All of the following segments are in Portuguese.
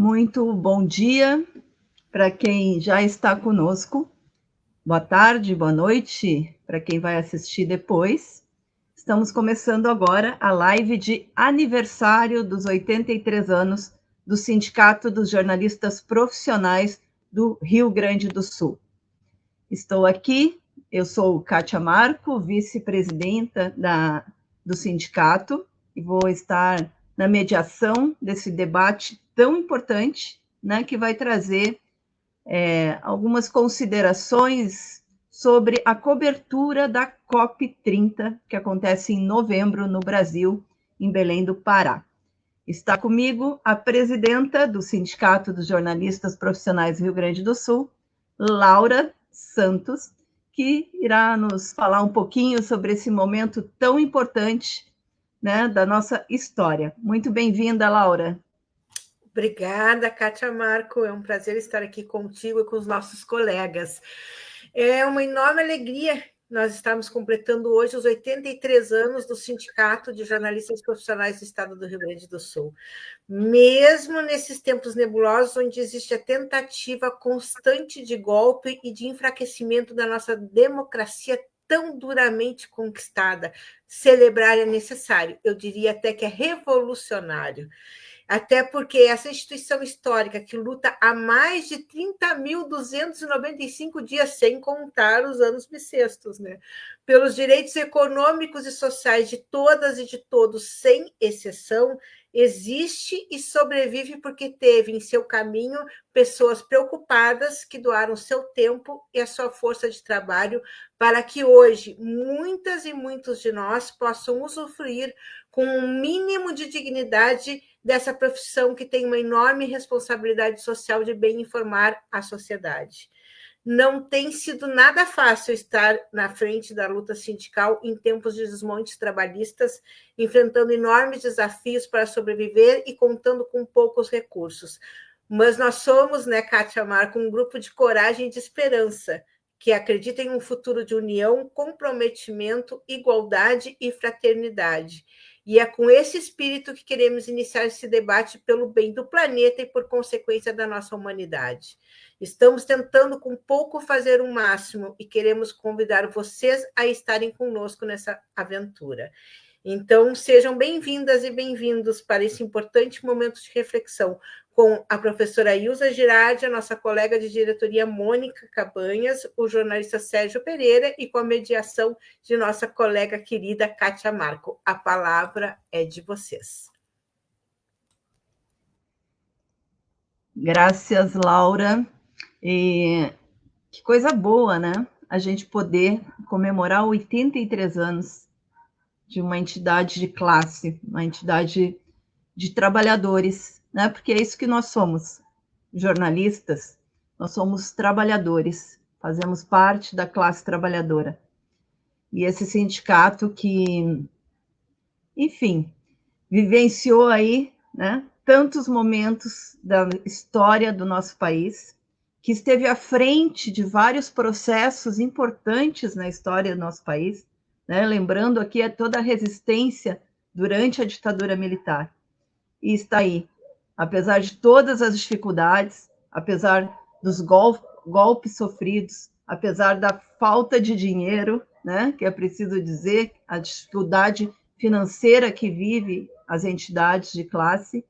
Muito bom dia para quem já está conosco. Boa tarde, boa noite para quem vai assistir depois. Estamos começando agora a live de aniversário dos 83 anos do Sindicato dos Jornalistas Profissionais do Rio Grande do Sul. Estou aqui, eu sou Kátia Marco, vice-presidenta do sindicato, e vou estar na mediação desse debate tão importante, né, que vai trazer algumas considerações sobre a cobertura da COP30, que acontece em novembro no Brasil, em Belém do Pará. Está comigo a presidenta do Sindicato dos Jornalistas Profissionais do Rio Grande do Sul, Laura Santos, que irá nos falar um pouquinho sobre esse momento tão importante, né, da nossa história. Muito bem-vinda, Laura. Obrigada, Kátia Marco. É um prazer estar aqui contigo e com os nossos colegas. É uma enorme alegria nós estamos completando hoje os 83 anos do Sindicato de Jornalistas Profissionais do Estado do Rio Grande do Sul. Mesmo nesses tempos nebulosos, onde existe a tentativa constante de golpe e de enfraquecimento da nossa democracia tão duramente conquistada, celebrar é necessário. Eu diria até que é revolucionário. Até porque essa instituição histórica que luta há mais de 30.295 dias, sem contar os anos bissextos, né? Pelos direitos econômicos e sociais de todas e de todos, sem exceção, existe e sobrevive porque teve em seu caminho pessoas preocupadas que doaram seu tempo e a sua força de trabalho para que hoje muitas e muitos de nós possam usufruir com um mínimo de dignidade dessa profissão que tem uma enorme responsabilidade social de bem informar a sociedade. Não tem sido nada fácil estar na frente da luta sindical em tempos de desmontes trabalhistas, enfrentando enormes desafios para sobreviver e contando com poucos recursos. Mas nós somos, né, Kátia Marco, um grupo de coragem e de esperança, que acredita em um futuro de união, comprometimento, igualdade e fraternidade. E é com esse espírito que queremos iniciar esse debate pelo bem do planeta e, por consequência, da nossa humanidade. Estamos tentando, com pouco, fazer o máximo e queremos convidar vocês a estarem conosco nessa aventura. Então, sejam bem-vindas e bem-vindos para esse importante momento de reflexão com a professora Ilza Girardi, a nossa colega de diretoria Mônica Cabanhas, o jornalista Sérgio Pereira e com a mediação de nossa colega querida Kátia Marco. A palavra é de vocês. Graças, Laura. E que coisa boa, né? A gente poder comemorar 83 anos de uma entidade de classe, uma entidade de trabalhadores, né? Porque é isso que nós somos, jornalistas, nós somos trabalhadores, fazemos parte da classe trabalhadora. E esse sindicato que, enfim, vivenciou aí, né, tantos momentos da história do nosso país, que esteve à frente de vários processos importantes na história do nosso país, né? Lembrando aqui toda a resistência durante a ditadura militar. E está aí, apesar de todas as dificuldades, apesar dos golpes sofridos, apesar da falta de dinheiro, né, que é preciso dizer, a dificuldade financeira que vive as entidades de classe,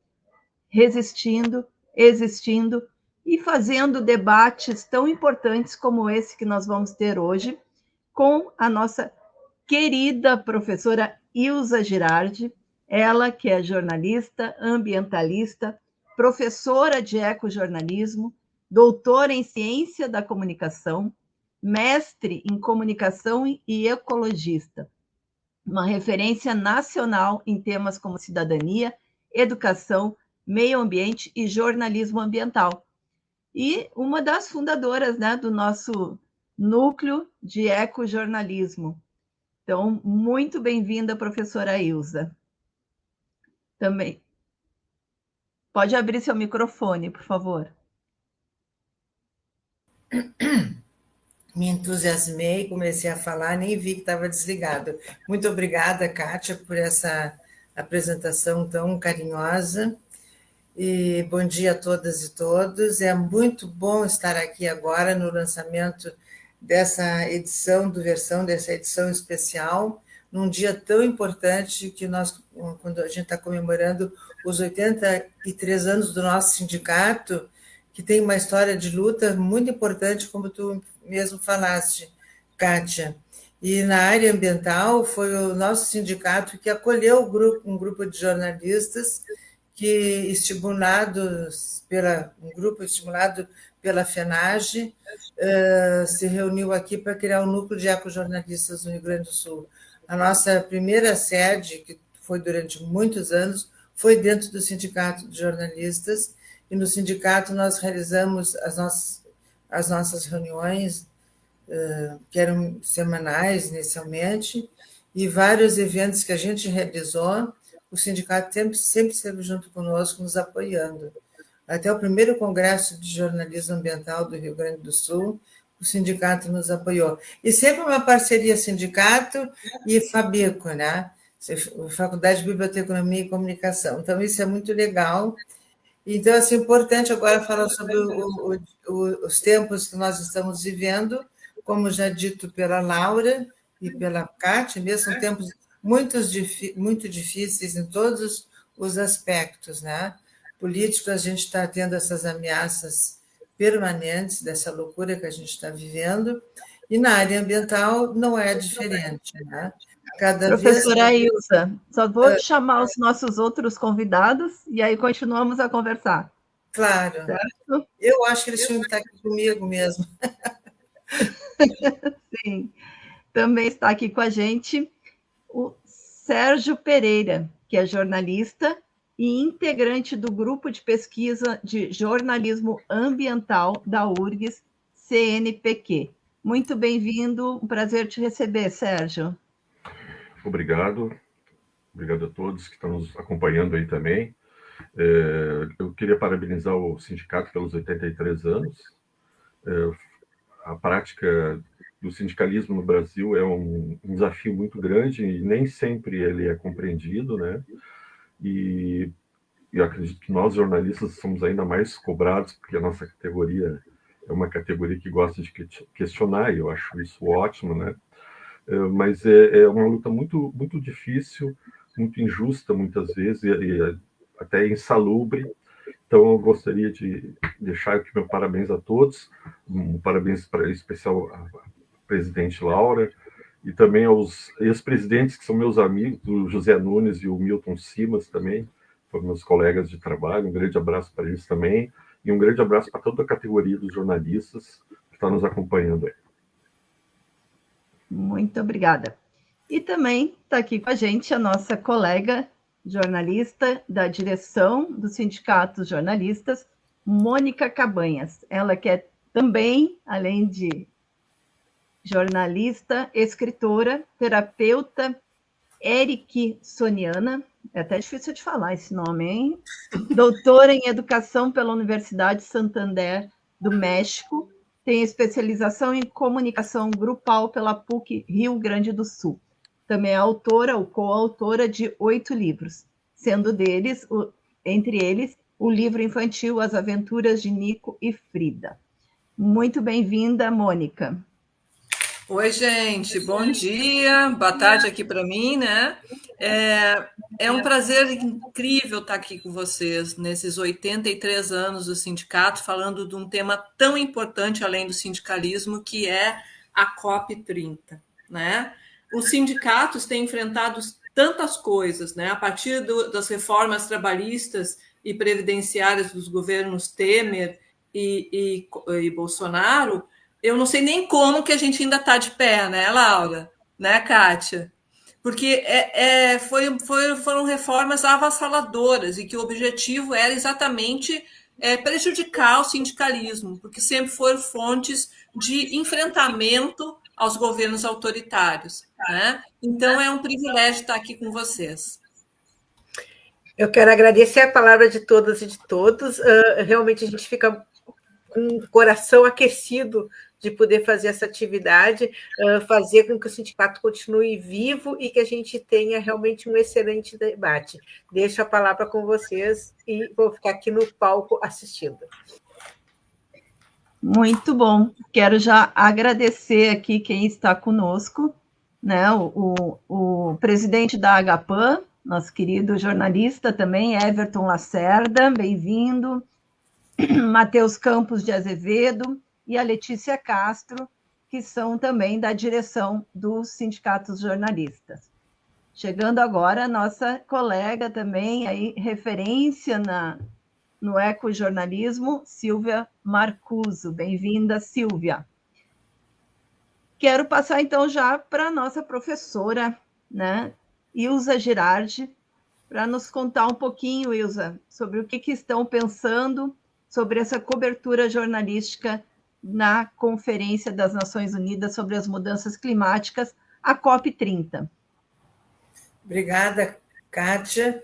resistindo, existindo e fazendo debates tão importantes como esse que nós vamos ter hoje com a nossa querida professora Ilza Girardi, ela que é jornalista, ambientalista, professora de ecojornalismo, doutora em ciência da comunicação, mestre em comunicação e ecologista, uma referência nacional em temas como cidadania, educação, meio ambiente e jornalismo ambiental. E uma das fundadoras, né, do nosso núcleo de ecojornalismo. Então, muito bem-vinda, professora Ilza. Também. Pode abrir seu microfone, por favor. Me entusiasmei, comecei a falar, nem vi que estava desligado. Muito obrigada, Kátia, por essa apresentação tão carinhosa. E bom dia a todas e todos. É muito bom estar aqui agora no lançamento dessa edição dessa edição especial, num dia tão importante que nós, quando a gente está comemorando os 83 anos do nosso sindicato, que tem uma história de luta muito importante, como tu mesmo falaste, Kátia. E na área ambiental foi o nosso sindicato que acolheu um grupo de jornalistas que um grupo estimulado pela FENAGE, se reuniu aqui para criar um núcleo de ecojornalistas no Rio Grande do Sul. A nossa primeira sede, que foi durante muitos anos, foi dentro do Sindicato de Jornalistas, e no sindicato nós realizamos as nossas reuniões, que eram semanais inicialmente, e vários eventos que a gente realizou, o sindicato sempre esteve junto conosco, nos apoiando. Até o primeiro Congresso de Jornalismo Ambiental do Rio Grande do Sul, o sindicato nos apoiou. E sempre uma parceria sindicato e Fabico, né? Faculdade de Biblioteconomia e Comunicação. Então, isso é muito legal. Então, assim, importante agora falar sobre os tempos que nós estamos vivendo, como já dito pela Laura e pela Kátia, mesmo são tempos muito difíceis em todos os aspectos, né? Político, a gente está tendo essas ameaças permanentes dessa loucura que a gente está vivendo, e na área ambiental não é diferente, né? Professora Ilza, só vou chamar os nossos outros convidados e aí continuamos a conversar. Claro. Certo? Eu acho que eles tinham que estar aqui comigo mesmo. Sim. Também está aqui com a gente o Sérgio Pereira, que é jornalista e integrante do grupo de pesquisa de jornalismo ambiental da URGS CNPq. Muito bem-vindo, um prazer te receber, Sérgio. Obrigado a todos que estão nos acompanhando aí também. Eu queria parabenizar o sindicato pelos 83 anos. A prática do sindicalismo no Brasil é um desafio muito grande e nem sempre ele é compreendido, né? E eu acredito que nós, jornalistas, somos ainda mais cobrados, porque a nossa categoria é uma categoria que gosta de questionar, e eu acho isso ótimo, né? Mas é uma luta muito, muito difícil, muito injusta, muitas vezes, e até insalubre. Então, eu gostaria de deixar aqui meu parabéns a todos, um parabéns especial à presidente Laura, e também aos ex-presidentes, que são meus amigos, o José Nunes e o Milton Simas também, foram meus colegas de trabalho. Um grande abraço para eles também, e um grande abraço para toda a categoria dos jornalistas que está nos acompanhando aí. Muito obrigada. E também está aqui com a gente a nossa colega jornalista da direção do Sindicato Jornalistas, Mônica Cabanhas. Ela que é também, além de jornalista, escritora, terapeuta ericksoniana, é até difícil de falar esse nome, hein? Doutora em Educação pela Universidade Santander do México, tem especialização em comunicação grupal pela PUC Rio Grande do Sul. Também é autora ou coautora de 8 livros, sendo entre eles, o livro infantil As Aventuras de Nico e Frida. Muito bem-vinda, Mônica. Oi, gente, bom dia, boa tarde aqui para mim, né? É um prazer incrível estar aqui com vocês nesses 83 anos do sindicato, falando de um tema tão importante além do sindicalismo, que é a COP30, né? Os sindicatos têm enfrentado tantas coisas, né? A partir das reformas trabalhistas e previdenciárias dos governos Temer e Bolsonaro, eu não sei nem como que a gente ainda está de pé, né, Laura? Né, Kátia? Porque foram reformas avassaladoras e que o objetivo era exatamente prejudicar o sindicalismo, porque sempre foram fontes de enfrentamento aos governos autoritários, né? Então, é um privilégio estar aqui com vocês. Eu quero agradecer a palavra de todas e de todos. Realmente, a gente fica com o coração aquecido de poder fazer essa atividade, fazer com que o sindicato continue vivo e que a gente tenha realmente um excelente debate. Deixo a palavra com vocês e vou ficar aqui no palco assistindo. Muito bom. Quero já agradecer aqui quem está conosco, né? O presidente da Agapan, nosso querido jornalista também, Everton Lacerda, bem-vindo. Matheus Campos de Azevedo e a Letícia Castro, que são também da direção dos sindicatos jornalistas. Chegando agora a nossa colega também, aí, referência no ecojornalismo, Silvia Marcuso. Bem-vinda, Silvia. Quero passar, então, já para a nossa professora, né, Ilza Girardi, para nos contar um pouquinho, Ilza, sobre o que estão pensando sobre essa cobertura jornalística na Conferência das Nações Unidas sobre as Mudanças Climáticas, a COP30. Obrigada, Kátia.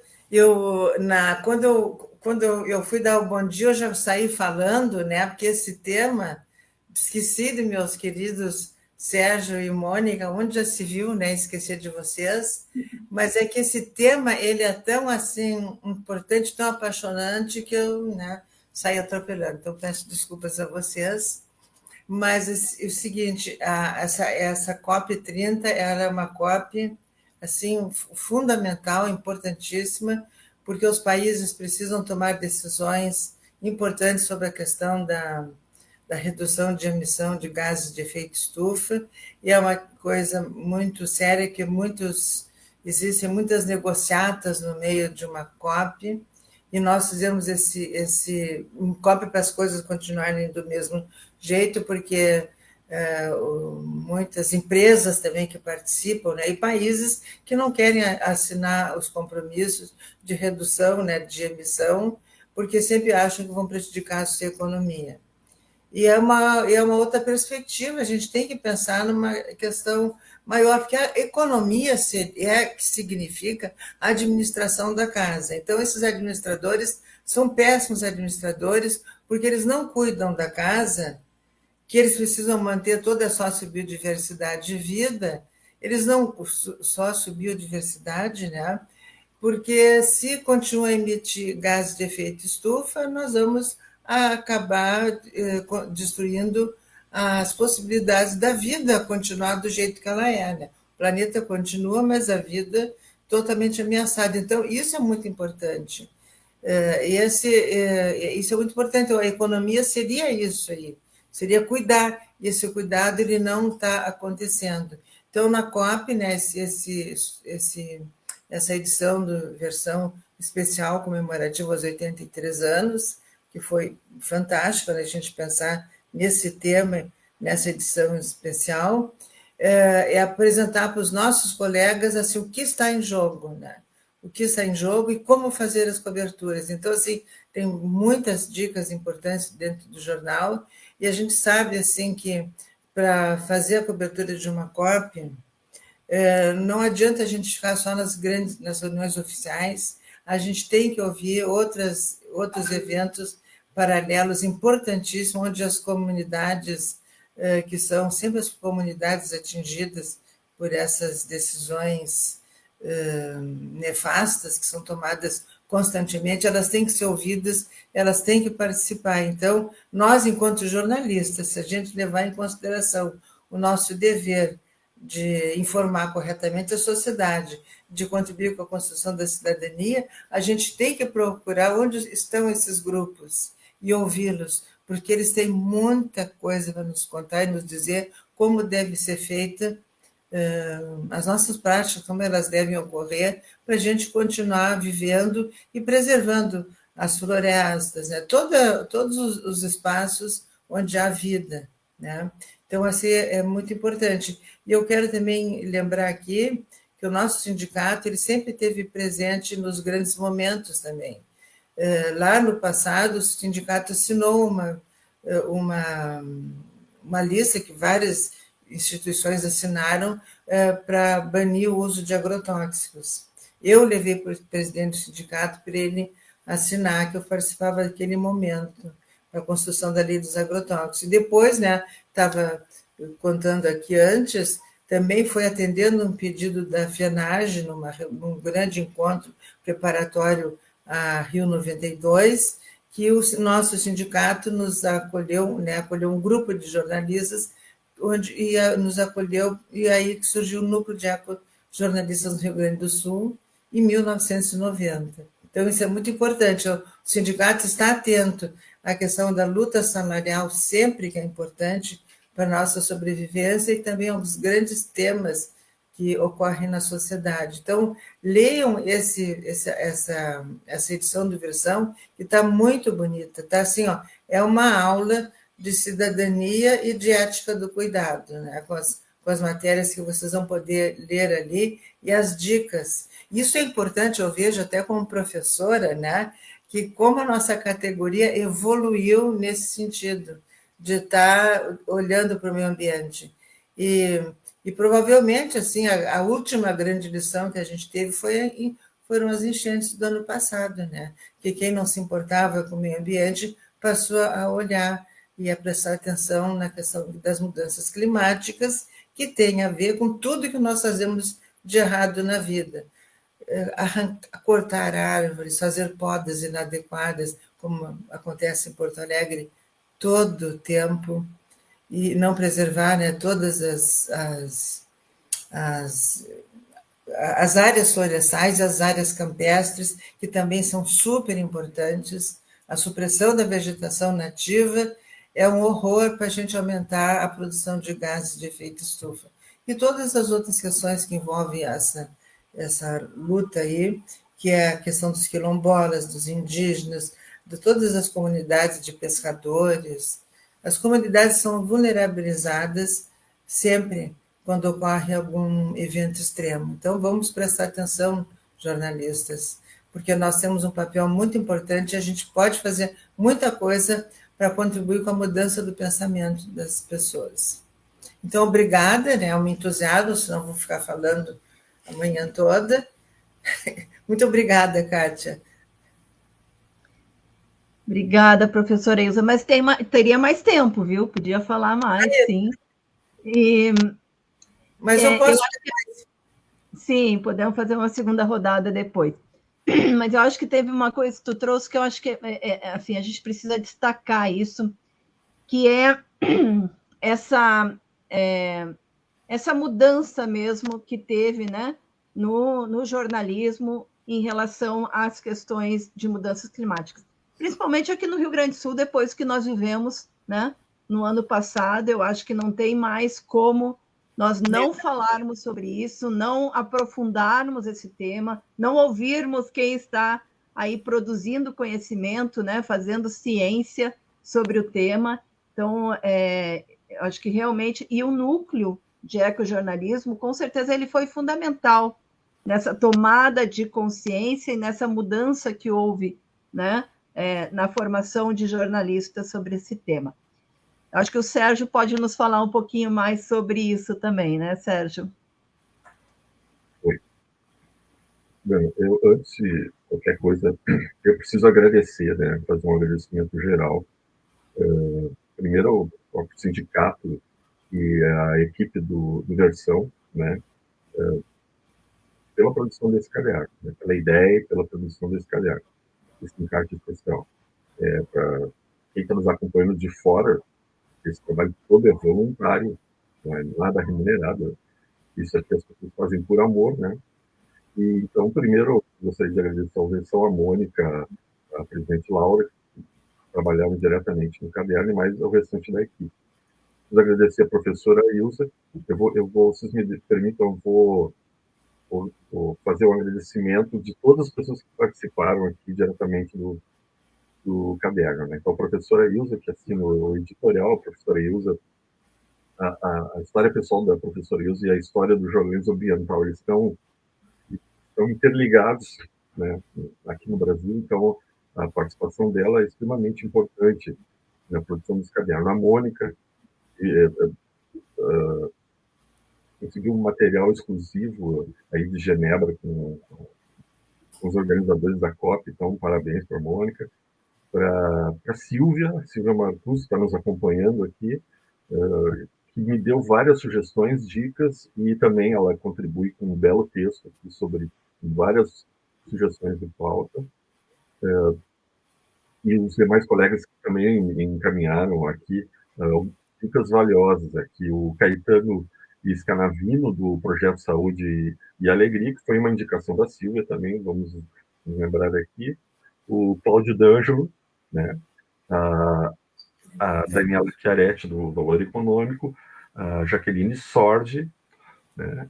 Quando eu fui dar o bom dia, eu já saí falando, né? Porque esse tema, esqueci de meus queridos Sérgio e Mônica, onde já se viu, né? Esquecer de vocês, mas é que esse tema ele é tão assim importante, tão apaixonante que eu, né, saí atropelando. Então peço desculpas a vocês, mas o seguinte, essa COP30 ela é uma COP assim fundamental, importantíssima, porque os países precisam tomar decisões importantes sobre a questão da redução de emissão de gases de efeito estufa, e é uma coisa muito séria que existem muitas negociatas no meio de uma COP, e nós fizemos esse COP para as coisas continuarem do mesmo jeito, porque muitas empresas também que participam, né, e países que não querem assinar os compromissos de redução, né, de emissão, porque sempre acham que vão prejudicar a sua economia. E é uma outra perspectiva, a gente tem que pensar numa questão maior, porque a economia é que significa a administração da casa. Então, esses administradores são péssimos administradores, porque eles não cuidam da casa, que eles precisam manter toda a sociobiodiversidade de vida, eles não sociobiodiversidade, né? Porque se continuar a emitir gases de efeito estufa, nós vamos acabar destruindo as possibilidades da vida continuar do jeito que ela é, né? O planeta continua, mas a vida totalmente ameaçada. Então, isso é muito importante. Isso é muito importante. A economia seria isso aí, seria cuidar, e esse cuidado ele não está acontecendo. Então, na COP, né, essa edição versão especial comemorativa aos 83 anos, que foi fantástico, né, a gente pensar nesse tema, nessa edição especial, é apresentar para os nossos colegas assim, o que está em jogo, né? O que está em jogo e como fazer as coberturas. Então, assim, tem muitas dicas importantes dentro do jornal, e a gente sabe assim que para fazer a cobertura de uma COP, não adianta a gente ficar só nas reuniões oficiais, a gente tem que ouvir outros eventos paralelos importantíssimos, onde as comunidades, que são sempre as comunidades atingidas por essas decisões nefastas que são tomadas constantemente, elas têm que ser ouvidas, elas têm que participar. Então, nós, enquanto jornalistas, se a gente levar em consideração o nosso dever de informar corretamente a sociedade, de contribuir com a construção da cidadania, a gente tem que procurar onde estão esses grupos e ouvi-los, porque eles têm muita coisa para nos contar e nos dizer como deve ser feita as nossas práticas, como elas devem ocorrer, para a gente continuar vivendo e preservando as florestas, né? Todos os espaços onde há vida, né? Então, assim, é muito importante. E eu quero também lembrar aqui que o nosso sindicato ele sempre esteve presente nos grandes momentos também. Lá no passado, o sindicato assinou uma lista que várias instituições assinaram para banir o uso de agrotóxicos. Eu levei para o presidente do sindicato para ele assinar, que eu participava daquele momento. para a construção da lei dos agrotóxicos. E depois, né, estava contando aqui antes, também foi atendendo um pedido da FENAGE, num grande encontro preparatório a Rio 92, que o nosso sindicato nos acolheu, né, acolheu um grupo de jornalistas, nos acolheu, e aí que surgiu o Núcleo de Ecojornalistas no Rio Grande do Sul, em 1990. Então, isso é muito importante. O sindicato está atento à questão da luta salarial, sempre que é importante para a nossa sobrevivência, e também aos grandes temas que ocorrem na sociedade. Então, leiam essa edição do Versão, que está muito bonita. Está assim, ó, é uma aula de cidadania e de ética do cuidado, né? com as matérias que vocês vão poder ler ali, e as dicas. Isso é importante, eu vejo até como professora, né, que como a nossa categoria evoluiu nesse sentido, de estar olhando para o meio ambiente. E provavelmente, assim, a última grande lição que a gente teve foram as enchentes do ano passado, né? Que quem não se importava com o meio ambiente passou a olhar e a prestar atenção na questão das mudanças climáticas, que tem a ver com tudo que nós fazemos de errado na vida. Cortar árvores, fazer podas inadequadas, como acontece em Porto Alegre todo o tempo, e não preservar, né, todas as áreas florestais, as áreas campestres, que também são super importantes. A supressão da vegetação nativa é um horror para a gente aumentar a produção de gases de efeito estufa. E todas as outras questões que envolvem essa luta aí, que é a questão dos quilombolas, dos indígenas, de todas as comunidades de pescadores. As comunidades são vulnerabilizadas sempre quando ocorre algum evento extremo. Então, vamos prestar atenção, jornalistas, porque nós temos um papel muito importante e a gente pode fazer muita coisa para contribuir com a mudança do pensamento das pessoas. Então, obrigada, né? É um entusiasmo, senão vou ficar falando a manhã toda. Muito obrigada, Kátia. Obrigada, professora Ilza, mas teria mais tempo, viu? Podia falar mais, sim. Mas eu posso... Sim, podemos fazer uma segunda rodada depois. Mas eu acho que teve uma coisa que tu trouxe que eu acho que assim, a gente precisa destacar isso, que é essa mudança mesmo que teve, né, no jornalismo em relação às questões de mudanças climáticas. Principalmente aqui no Rio Grande do Sul, depois que nós vivemos, né, no ano passado, eu acho que não tem mais como nós não falarmos sobre isso, não aprofundarmos esse tema, não ouvirmos quem está aí produzindo conhecimento, né, fazendo ciência sobre o tema. Então, eu acho que realmente... E o núcleo de ecojornalismo, com certeza, ele foi fundamental nessa tomada de consciência e nessa mudança que houve, né, na formação de jornalistas sobre esse tema. Acho que o Sérgio pode nos falar um pouquinho mais sobre isso também, né, Sérgio? Oi. Bem, antes de qualquer coisa, eu preciso agradecer, né, fazer um agradecimento geral. Primeiro, ao sindicato e a equipe do Versão, né, pela produção desse caderno, né, pela ideia e pela produção desse caderno, esse encarte especial. Para quem está nos acompanhando de fora, esse trabalho todo é voluntário, não é nada remunerado. Isso é que as pessoas fazem por amor, né? E, então, primeiro, eu gostaria de agradecer ao Versão, a Mônica, a presidente Laura, que trabalhavam diretamente no caderno, e mais ao restante da equipe. Preciso agradecer a professora Ilza. Vocês me permitam, vou fazer um agradecimento de todas as pessoas que participaram aqui diretamente do caderno, né? Então, a professora Ilza, que assina o editorial, a professora Ilza, a história pessoal da professora Ilza e a história do jornalismo ambiental, eles estão interligados, né, aqui no Brasil. Então, a participação dela é extremamente importante na produção desse caderno. A Mônica conseguiu um material exclusivo aí de Genebra com os organizadores da COP, então parabéns para a Mônica. para a Silvia Marcus, que está nos acompanhando aqui, que me deu várias sugestões, dicas, e também ela contribui com um belo texto aqui sobre várias sugestões de pauta. E os demais colegas que também encaminharam aqui dicas valiosas aqui. O Caetano Scanavino, do Projeto Saúde e Alegria, que foi uma indicação da Silvia também, vamos lembrar aqui. O Cláudio D'Angelo, né? A Daniela Chiaretti, do Valor Econômico, a Jaqueline Sordi, né?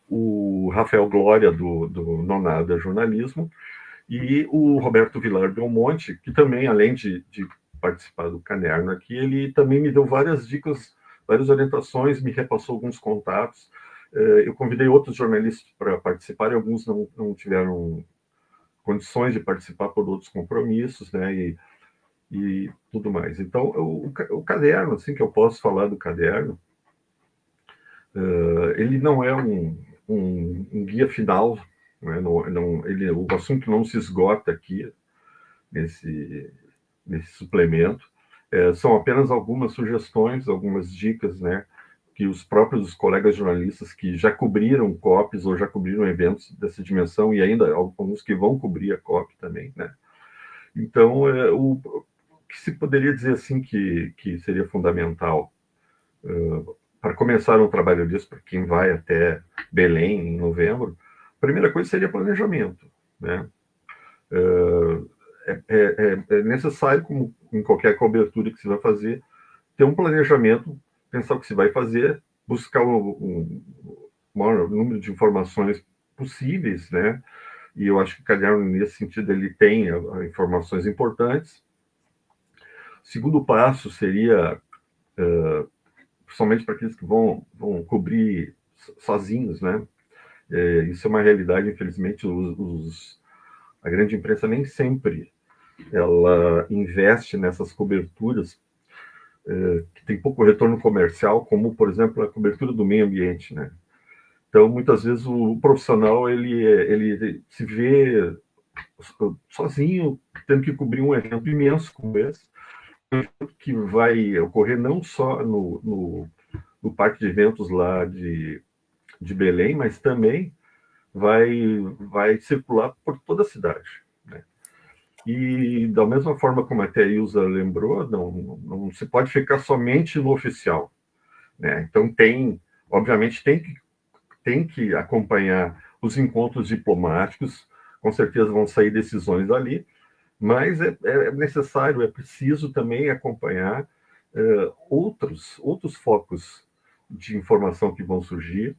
O Rafael Glória, do Nonada Jornalismo, e o Roberto Vilar Belmonte, que também, além de participar do caderno aqui, ele também me deu várias dicas, várias orientações, me repassou alguns contatos. Eu convidei outros jornalistas para participar, e alguns não tiveram condições de participar por outros compromissos, né, e tudo mais. Então, o caderno, assim, que eu posso falar do caderno, ele não é um guia final, né? O assunto não se esgota aqui nesse suplemento. São apenas algumas sugestões, algumas dicas, né, que os próprios colegas jornalistas que já cobriram COPs ou já cobriram eventos dessa dimensão, e ainda alguns que vão cobrir a COP também, né? Então, o que se poderia dizer assim que seria fundamental para começar um trabalho disso, para quem vai até Belém em novembro, a primeira coisa seria planejamento, né? É necessário, como em qualquer cobertura que se vai fazer, ter um planejamento, pensar o que se vai fazer, buscar o maior número de informações possíveis, né? E eu acho que o caderno, nesse sentido, ele tem informações importantes. O segundo passo seria, principalmente para aqueles que vão cobrir sozinhos, né? Isso é uma realidade, infelizmente, a grande imprensa nem sempre ela investe nessas coberturas que tem pouco retorno comercial, como, por exemplo, a cobertura do meio ambiente, né? Então, muitas vezes, o profissional ele se vê sozinho, tendo que cobrir um evento imenso como esse, que vai ocorrer não só no parque de eventos lá de Belém, mas também vai circular por toda a cidade, né? E, da mesma forma como até a Ilza lembrou, não se pode ficar somente no oficial, né? Então, obviamente, tem que acompanhar os encontros diplomáticos, com certeza vão sair decisões ali, mas é necessário, é preciso também acompanhar outros focos de informação que vão surgir,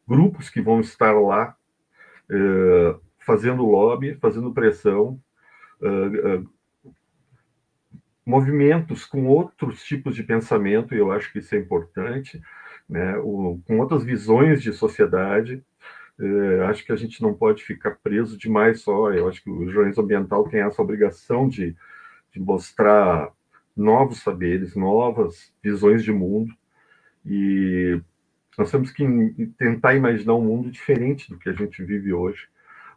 grupos que vão estar lá fazendo lobby, fazendo pressão, movimentos com outros tipos de pensamento, e eu acho que isso é importante, né? Com outras visões de sociedade. Acho que a gente não pode ficar preso demais só. Eu acho que o jornalismo ambiental tem essa obrigação de mostrar novos saberes, novas visões de mundo, e nós temos que tentar imaginar um mundo diferente do que a gente vive hoje,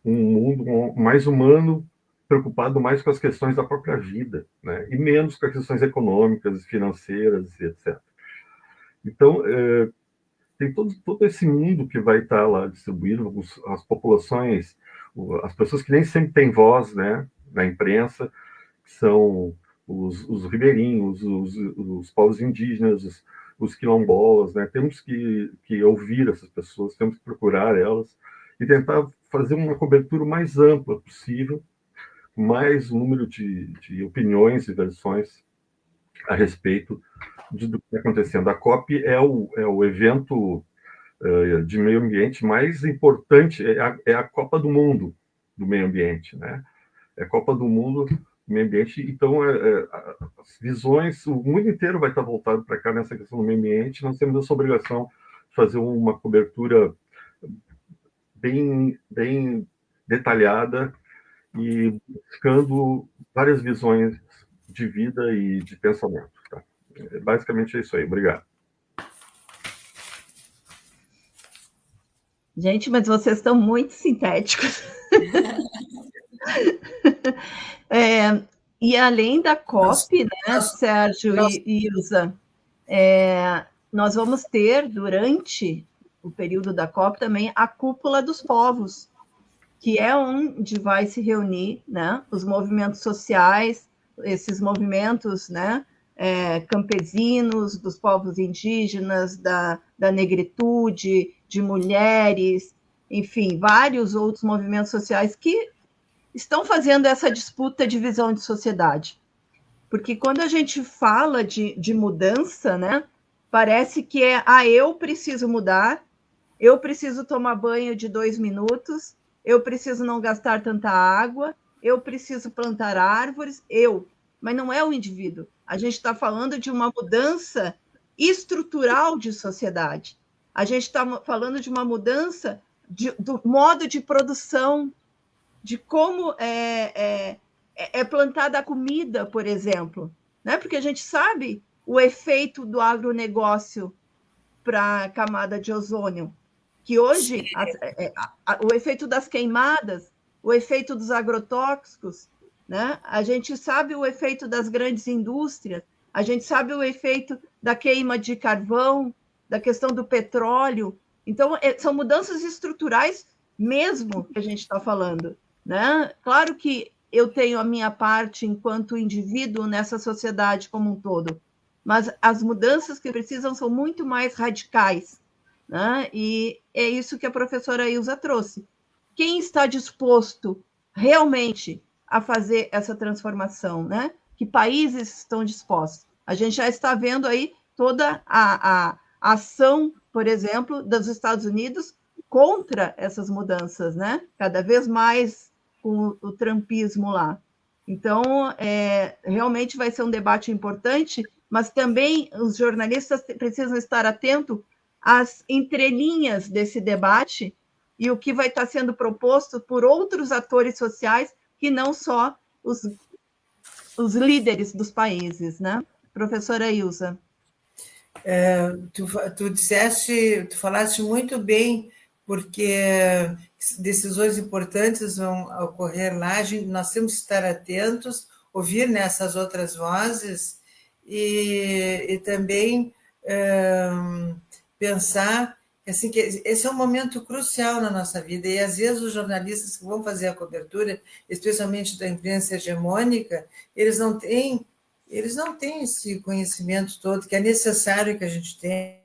um mundo mais humano, preocupado mais com as questões da própria vida, né? E menos com as questões econômicas, financeiras, etc. Então, tem todo esse mundo que vai estar lá distribuído, as populações, as pessoas que nem sempre têm voz, né, na imprensa, que são os ribeirinhos, os povos indígenas, os quilombolas, né? Temos que ouvir essas pessoas, temos que procurar elas e tentar fazer uma cobertura mais ampla possível, mais número de opiniões e versões a respeito do que está acontecendo. A COP é o evento de meio ambiente mais importante, é a Copa do Mundo do meio ambiente, né? É a Copa do Mundo do meio ambiente. Então, as visões, o mundo inteiro vai estar voltado para cá nessa questão do meio ambiente. Nós temos essa obrigação de fazer uma cobertura bem detalhada e buscando várias visões de vida e de pensamento. Tá? Basicamente é isso aí. Obrigado. Gente, mas vocês estão muito sintéticos. E além da COP, né, Sérgio e Ilza, nós vamos ter, durante o período da COP, também a Cúpula dos Povos, que é onde vai se reunir, né, os movimentos sociais, esses movimentos, né, campesinos, dos povos indígenas, da negritude, de mulheres, enfim, vários outros movimentos sociais que estão fazendo essa disputa de visão de sociedade. Porque quando a gente fala de mudança, né, parece que eu preciso mudar, eu preciso tomar banho de 2 minutos, eu preciso não gastar tanta água, eu preciso plantar árvores, mas não é o indivíduo. A gente está falando de uma mudança estrutural de sociedade. A gente está falando de uma mudança do modo de produção, de como é plantada a comida, por exemplo, né? Porque a gente sabe o efeito do agronegócio para a camada de ozônio, que hoje o efeito das queimadas, o efeito dos agrotóxicos, né? A gente sabe o efeito das grandes indústrias, a gente sabe o efeito da queima de carvão, da questão do petróleo. Então, são mudanças estruturais mesmo que a gente está falando, né? Claro que eu tenho a minha parte enquanto indivíduo nessa sociedade como um todo, mas as mudanças que precisam são muito mais radicais, né? E é isso que a professora Ilza trouxe. Quem está disposto realmente a fazer essa transformação, né? Que países estão dispostos? A gente já está vendo aí toda a ação, por exemplo, dos Estados Unidos contra essas mudanças, né? Cada vez mais com o trumpismo lá. Então, realmente vai ser um debate importante, mas também os jornalistas precisam estar atentos às entrelinhas desse debate e o que vai estar sendo proposto por outros atores sociais que não só os líderes dos países, né? Professora Ilza. Tu falaste muito bem, porque decisões importantes vão ocorrer lá, nós temos que estar atentos, ouvir nessas outras vozes e também pensar assim, que esse é um momento crucial na nossa vida, e às vezes os jornalistas que vão fazer a cobertura, especialmente da imprensa hegemônica, eles não têm esse conhecimento todo que é necessário que a gente tenha,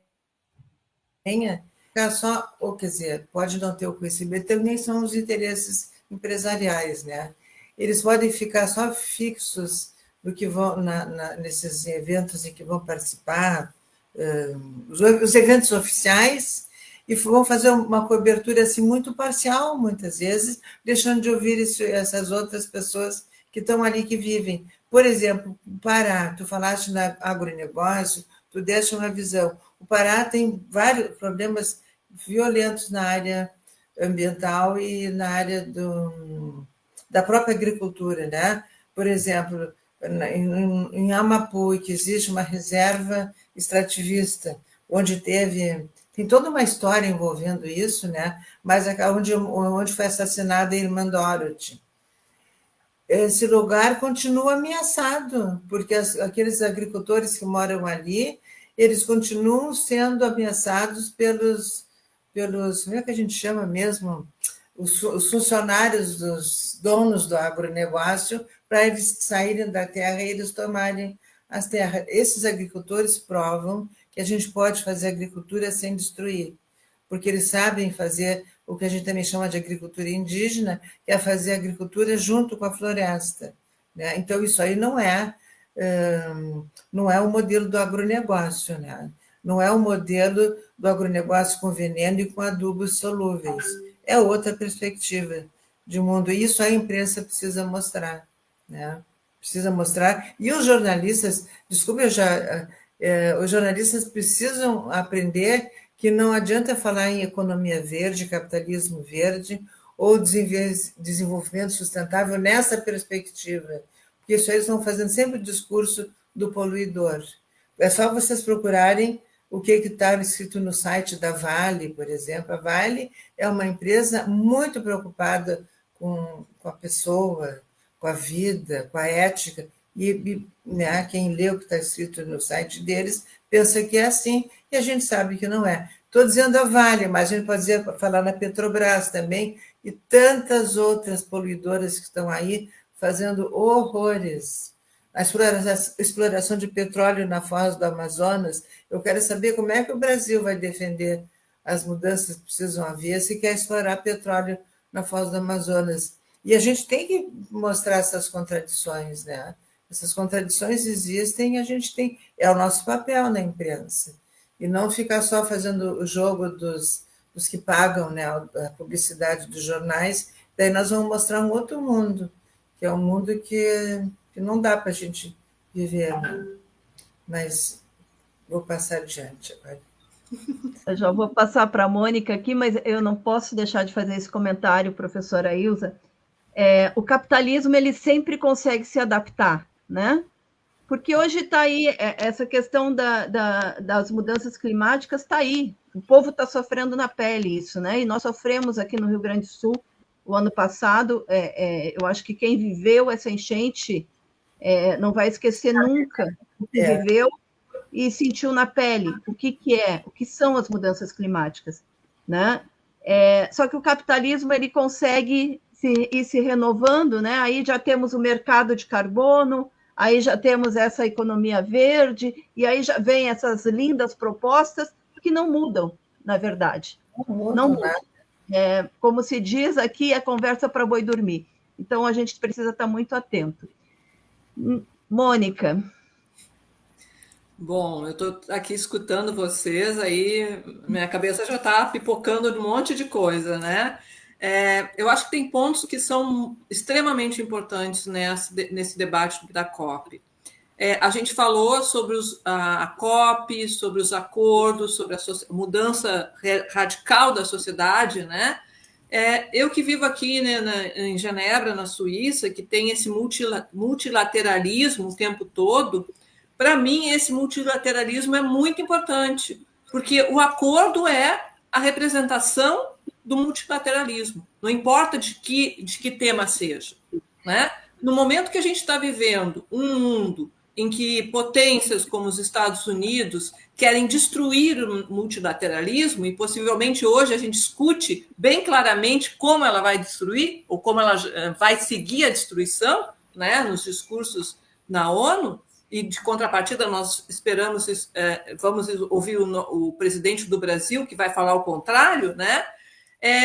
só, ou quer dizer, pode não ter o conhecimento, também são os interesses empresariais, né? Eles podem ficar só fixos no que vão nesses eventos em que vão participar, os eventos oficiais, e vão fazer uma cobertura assim muito parcial, muitas vezes, deixando de ouvir essas outras pessoas que estão ali, que vivem. Por exemplo, o Pará, tu falaste no agronegócio, tu deste uma visão. O Pará tem vários problemas violentos na área ambiental e na área da própria agricultura, né? Por exemplo, em Amapu, que existe uma reserva extrativista, onde tem toda uma história envolvendo isso, né? Mas onde foi assassinada a irmã Dorothy. Esse lugar continua ameaçado, porque aqueles agricultores que moram ali, eles continuam sendo ameaçados pelos como é que a gente chama mesmo? Os funcionários dos donos do agronegócio, para eles saírem da terra e eles tomarem as terras. Esses agricultores provam que a gente pode fazer agricultura sem destruir, porque eles sabem fazer o que a gente também chama de agricultura indígena, que é fazer agricultura junto com a floresta, né? Então, isso aí não é o modelo do agronegócio, né? Não é o modelo do agronegócio com veneno e com adubos solúveis. É outra perspectiva de mundo. E isso a imprensa precisa mostrar, né? Precisa mostrar. E os jornalistas, desculpe, os jornalistas precisam aprender que não adianta falar em economia verde, capitalismo verde ou desenvolvimento sustentável nessa perspectiva, porque isso aí eles estão fazendo sempre o discurso do poluidor. É só vocês procurarem o que está escrito no site da Vale, por exemplo. A Vale é uma empresa muito preocupada com a pessoa, com a vida, com a ética, e né, quem lê o que está escrito no site deles pensa que é assim, e a gente sabe que não é. Estou dizendo a Vale, mas a gente pode falar na Petrobras também, e tantas outras poluidoras que estão aí fazendo horrores. A exploração de petróleo na foz do Amazonas, eu quero saber como é que o Brasil vai defender as mudanças que precisam haver se quer explorar petróleo na foz do Amazonas. E a gente tem que mostrar essas contradições, né? Essas contradições existem e a gente tem... É o nosso papel na imprensa. E não ficar só fazendo o jogo dos que pagam, né, a publicidade dos jornais, daí nós vamos mostrar um outro mundo, que é um mundo que não dá para a gente viver, né? Mas vou passar adiante agora. Eu já vou passar para a Mônica aqui, mas eu não posso deixar de fazer esse comentário, professora Ilza. O capitalismo ele sempre consegue se adaptar, né? Porque hoje está aí, essa questão das mudanças climáticas está aí. O povo está sofrendo na pele isso, né? E nós sofremos aqui no Rio Grande do Sul o ano passado. Eu acho que quem viveu essa enchente não vai esquecer nunca o que viveu e sentiu na pele o que são as mudanças climáticas, né? Só que o capitalismo ele consegue ir se renovando, né? Aí já temos o mercado de carbono, aí já temos essa economia verde, e aí já vem essas lindas propostas que não mudam, na verdade. Não mudam. Como se diz aqui, é conversa para boi dormir. Então, a gente precisa estar muito atento. Mônica. Bom, eu estou aqui escutando vocês, aí minha cabeça já está pipocando de um monte de coisa, né? Eu acho que tem pontos que são extremamente importantes nesse debate da COP. A gente falou sobre a COP, sobre os acordos, sobre a mudança radical da sociedade, né? Eu que vivo aqui, né, em Genebra, na Suíça, que tem esse multilateralismo o tempo todo, para mim esse multilateralismo é muito importante, porque o acordo é a representação do multilateralismo, não importa de que tema seja, né? No momento que a gente está vivendo um mundo em que potências como os Estados Unidos querem destruir o multilateralismo, e possivelmente hoje a gente discute bem claramente como ela vai destruir, ou como ela vai seguir a destruição, né, nos discursos na ONU, e de contrapartida nós esperamos, vamos ouvir o presidente do Brasil, que vai falar o contrário, né?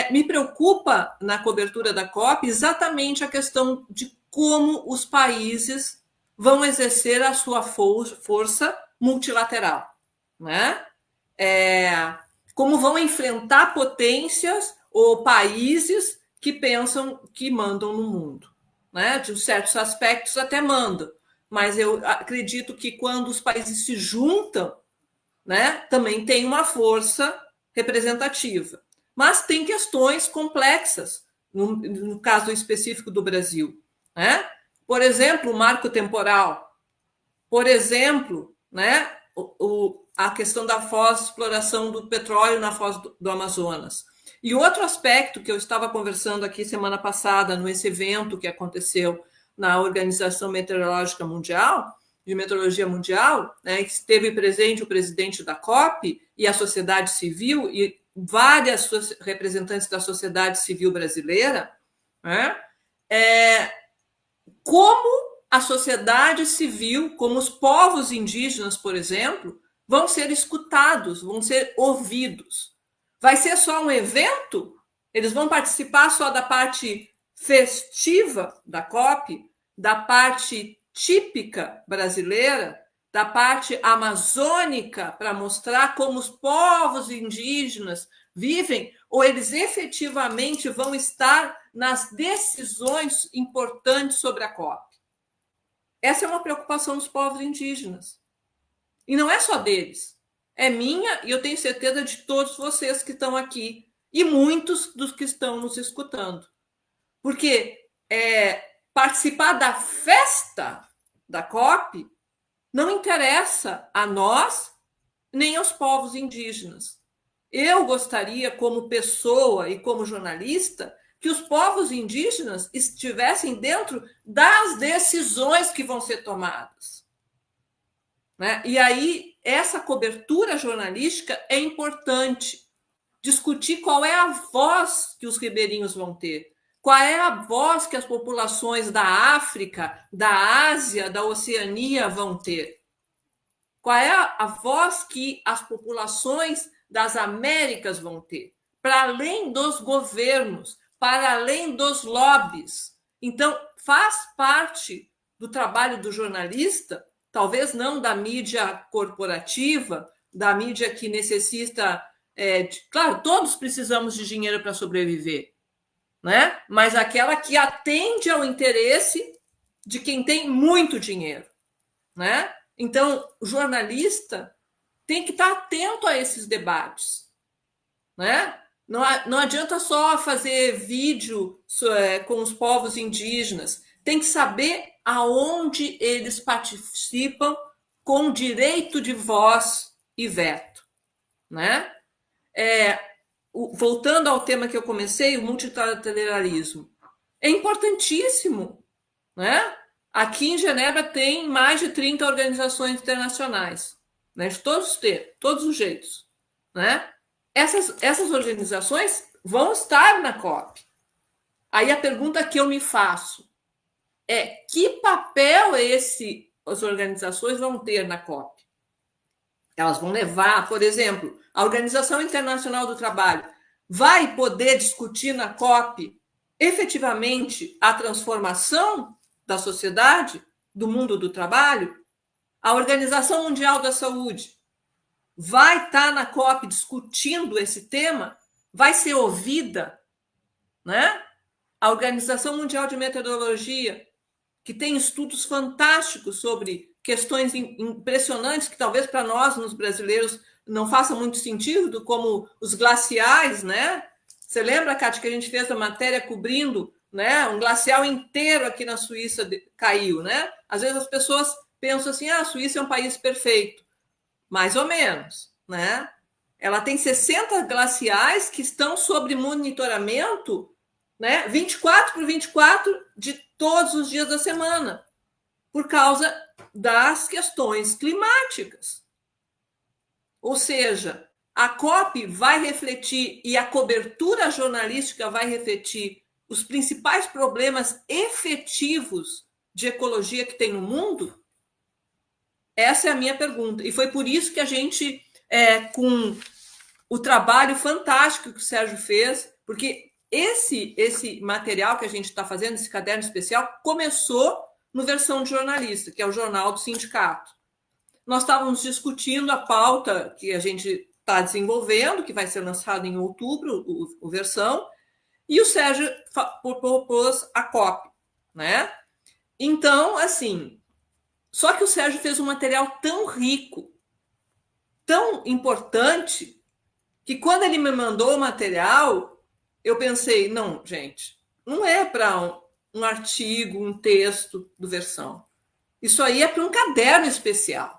Me preocupa na cobertura da COP exatamente a questão de como os países vão exercer a sua força multilateral, né? Como vão enfrentar potências ou países que pensam que mandam no mundo, né? De certos aspectos até mandam, mas eu acredito que quando os países se juntam, né, também tem uma força representativa. Mas tem questões complexas, no caso específico do Brasil, né? Por exemplo, o marco temporal. Por exemplo, né, a questão da exploração do petróleo na foz do Amazonas. E outro aspecto que eu estava conversando aqui semana passada, nesse evento que aconteceu na Organização Meteorológica Mundial, de Meteorologia Mundial, né, que esteve presente o presidente da COP e a sociedade civil, e várias representantes da sociedade civil brasileira, né, como a sociedade civil, como os povos indígenas, por exemplo, vão ser escutados, vão ser ouvidos. Vai ser só um evento? Eles vão participar só da parte festiva da COP, da parte típica brasileira, da parte amazônica, para mostrar como os povos indígenas vivem, ou eles efetivamente vão estar nas decisões importantes sobre a COP? Essa é uma preocupação dos povos indígenas. E não é só deles. É minha e eu tenho certeza de todos vocês que estão aqui e muitos dos que estão nos escutando. Porque participar da festa da COP não interessa a nós nem aos povos indígenas. Eu gostaria, como pessoa e como jornalista, que os povos indígenas estivessem dentro das decisões que vão ser tomadas. Né? E aí, essa cobertura jornalística é importante. Discutir qual é a voz que os ribeirinhos vão ter, qual é a voz que as populações da África, da Ásia, da Oceania vão ter, qual é a voz que as populações das Américas vão ter, para além dos governos, para além dos lobbies. Então, faz parte do trabalho do jornalista, talvez não da mídia corporativa, da mídia que necessita... claro, todos precisamos de dinheiro para sobreviver, né? Mas aquela que atende ao interesse de quem tem muito dinheiro, né? Então, o jornalista tem que estar atento a esses debates, né? Não adianta só fazer vídeo com os povos indígenas, tem que saber aonde eles participam com direito de voz e veto, né? Voltando ao tema que eu comecei, o multilateralismo, é importantíssimo, né? Aqui em Genebra tem mais de 30 organizações internacionais, né? De todos os jeitos, né? Essas organizações vão estar na COP. Aí a pergunta que eu me faço é: que papel as organizações vão ter na COP? Elas vão levar, por exemplo, a Organização Internacional do Trabalho vai poder discutir na COP efetivamente a transformação da sociedade, do mundo do trabalho? A Organização Mundial da Saúde vai estar na COP discutindo esse tema? Vai ser ouvida, né? A Organização Mundial de Meteorologia, que tem estudos fantásticos sobre questões impressionantes que talvez para nós, nos brasileiros, não faça muito sentido, como os glaciais, né? Você lembra, Cátia, que a gente fez a matéria cobrindo, né? Um glacial inteiro aqui na Suíça caiu, né? Às vezes as pessoas pensam assim: a Suíça é um país perfeito. Mais ou menos, né? Ela tem 60 glaciais que estão sob monitoramento, né? 24/24 de todos os dias da semana, por causa das questões climáticas. Ou seja, a COP vai refletir, e a cobertura jornalística vai refletir, os principais problemas efetivos de ecologia que tem no mundo? Essa é a minha pergunta. E foi por isso que a gente, com o trabalho fantástico que o Sérgio fez, porque esse material que a gente está fazendo, esse caderno especial, começou no Versão de Jornalista, que é o jornal do sindicato. Nós estávamos discutindo a pauta que a gente está desenvolvendo, que vai ser lançado em outubro, o Versão, e o Sérgio propôs a COP, né? Então, assim, só que o Sérgio fez um material tão rico, tão importante, que quando ele me mandou o material, eu pensei: não, gente, não é para um artigo, um texto do Versão. Isso aí é para um caderno especial.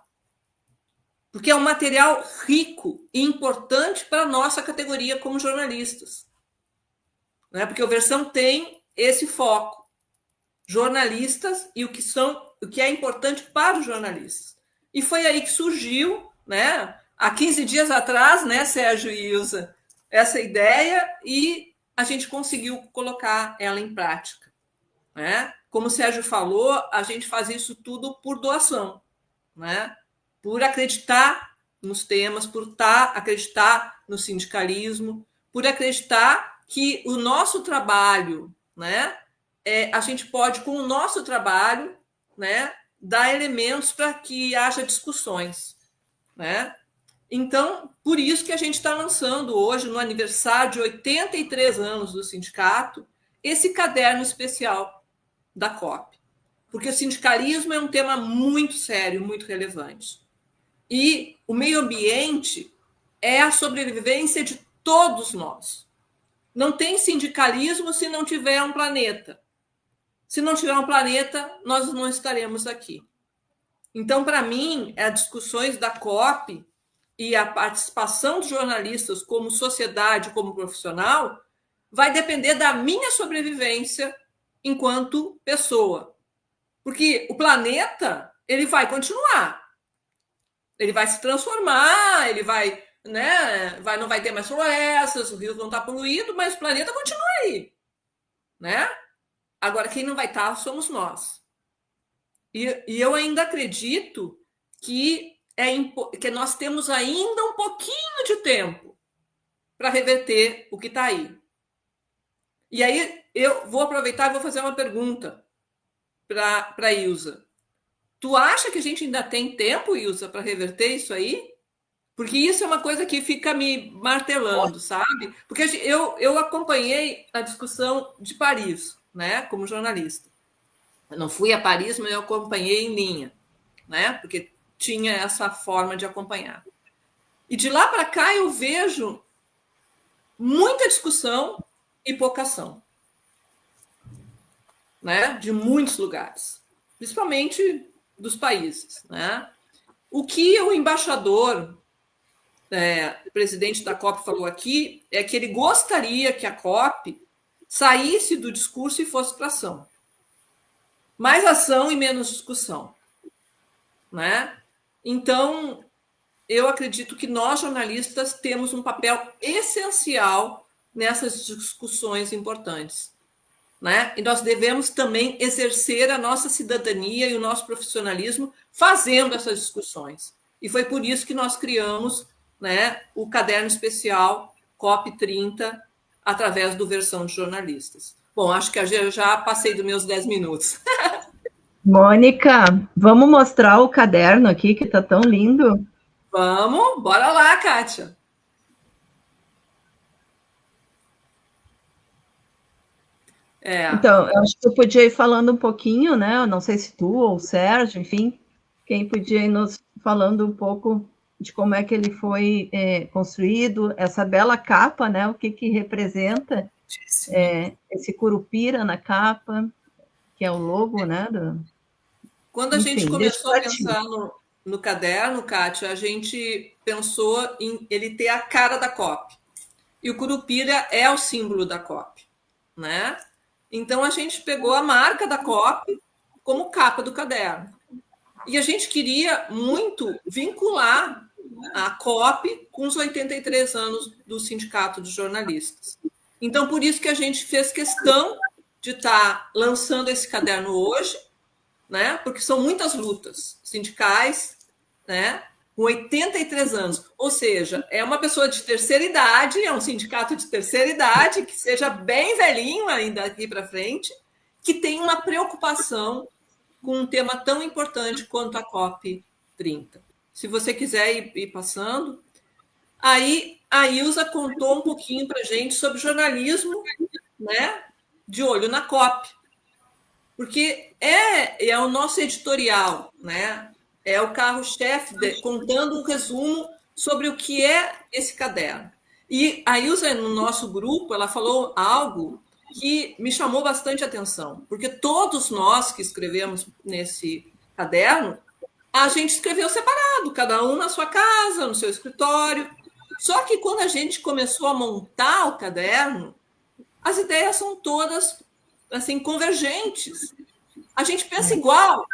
Porque é um material rico e importante para a nossa categoria como jornalistas. Né? Porque o Versão tem esse foco. Jornalistas e o que é importante para os jornalistas. E foi aí que surgiu, né, há 15 dias atrás, né, Sérgio e Ilza, essa ideia, e a gente conseguiu colocar ela em prática. Né? Como o Sérgio falou, a gente faz isso tudo por doação, né? Por acreditar nos temas, por acreditar no sindicalismo, por acreditar que o nosso trabalho, né, a gente pode, com o nosso trabalho, né, dar elementos para que haja discussões. Né? Então, por isso que a gente está lançando hoje, no aniversário de 83 anos do sindicato, esse caderno especial da COP. Porque o sindicalismo é um tema muito sério, muito relevante. E o meio ambiente é a sobrevivência de todos nós. Não tem sindicalismo se não tiver um planeta. Se não tiver um planeta, nós não estaremos aqui. Então, para mim, as discussões da COP e a participação dos jornalistas como sociedade, como profissional, vai depender da minha sobrevivência enquanto pessoa. Porque o planeta, ele vai continuar. Ele vai se transformar, ele vai, né, não vai ter mais florestas, o rio não está poluído, mas o planeta continua aí, né? Agora, quem não vai estar somos nós. E eu ainda acredito que nós temos ainda um pouquinho de tempo para reverter o que está aí. E aí eu vou aproveitar e vou fazer uma pergunta para a Ilza. Tu acha que a gente ainda tem tempo, Ilza, para reverter isso aí? Porque isso é uma coisa que fica me martelando, sabe? Porque eu acompanhei a discussão de Paris, né, como jornalista. Eu não fui a Paris, mas eu acompanhei em linha, né? Porque tinha essa forma de acompanhar. E de lá para cá eu vejo muita discussão e pouca ação, né? De muitos lugares, principalmente dos países, né? O que o embaixador, presidente da COP, falou aqui é que ele gostaria que a COP saísse do discurso e fosse para ação. Mais ação e menos discussão, né? Então, eu acredito que nós, jornalistas, temos um papel essencial nessas discussões importantes, né? E nós devemos também exercer a nossa cidadania e o nosso profissionalismo fazendo essas discussões. E foi por isso que nós criamos, né, o caderno especial COP30 através do Versão de Jornalistas. Bom, acho que eu já passei dos meus 10 minutos. Mônica, vamos mostrar o caderno aqui, que está tão lindo. Vamos, bora lá, Kátia. Então, eu acho que eu podia ir falando um pouquinho, né? Eu não sei se tu ou o Sérgio, enfim, quem podia ir nos falando um pouco de como é que ele foi construído, essa bela capa, né? O que representa esse curupira na capa, que é o logo, né? Quando a gente começou a pensar no caderno, Kátia, a gente pensou em ele ter a cara da COP. E o curupira é o símbolo da COP, né? Então, a gente pegou a marca da COP como capa do caderno. E a gente queria muito vincular a COP com os 83 anos do Sindicato dos Jornalistas. Então, por isso que a gente fez questão de estar lançando esse caderno hoje, né? Porque são muitas lutas sindicais, né? Com 83 anos. Ou seja, é uma pessoa de terceira idade, é um sindicato de terceira idade, que seja bem velhinho ainda aqui para frente, que tem uma preocupação com um tema tão importante quanto a COP30. Se você quiser ir passando. Aí a Ilza contou um pouquinho para a gente sobre jornalismo, né? De olho na COP. Porque é o nosso editorial, né? É o carro-chefe contando um resumo sobre o que é esse caderno. E a Ilza, no nosso grupo, ela falou algo que me chamou bastante atenção, porque todos nós que escrevemos nesse caderno, a gente escreveu separado, cada um na sua casa, no seu escritório. Só que quando a gente começou a montar o caderno, as ideias são todas assim convergentes. A gente pensa igual,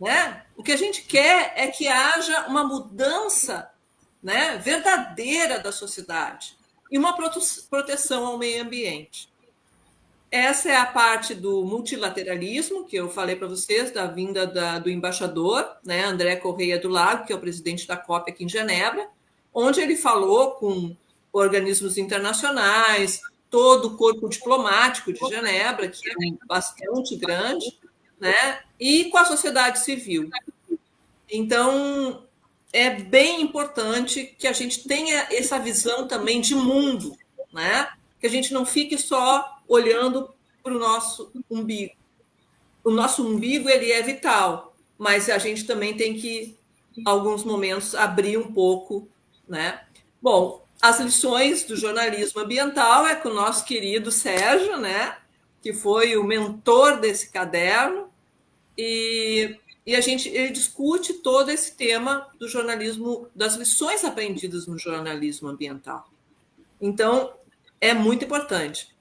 né? O que a gente quer é que haja uma mudança, né, verdadeira da sociedade e uma proteção ao meio ambiente. Essa é a parte do multilateralismo que eu falei para vocês, da vinda do embaixador, né, André Correia do Lago, que é o presidente da COP aqui em Genebra, onde ele falou com organismos internacionais, todo o corpo diplomático de Genebra, que é bastante grande, né, e com a sociedade civil. Então, é bem importante que a gente tenha essa visão também de mundo, né, que a gente não fique só olhando para o nosso umbigo. O nosso umbigo ele é vital, mas a gente também tem que, em alguns momentos, abrir um pouco, né? Bom, as lições do jornalismo ambiental é com o nosso querido Sérgio, né? Que foi o mentor desse caderno, e ele discute todo esse tema do jornalismo, das lições aprendidas no jornalismo ambiental. Então, é muito importante.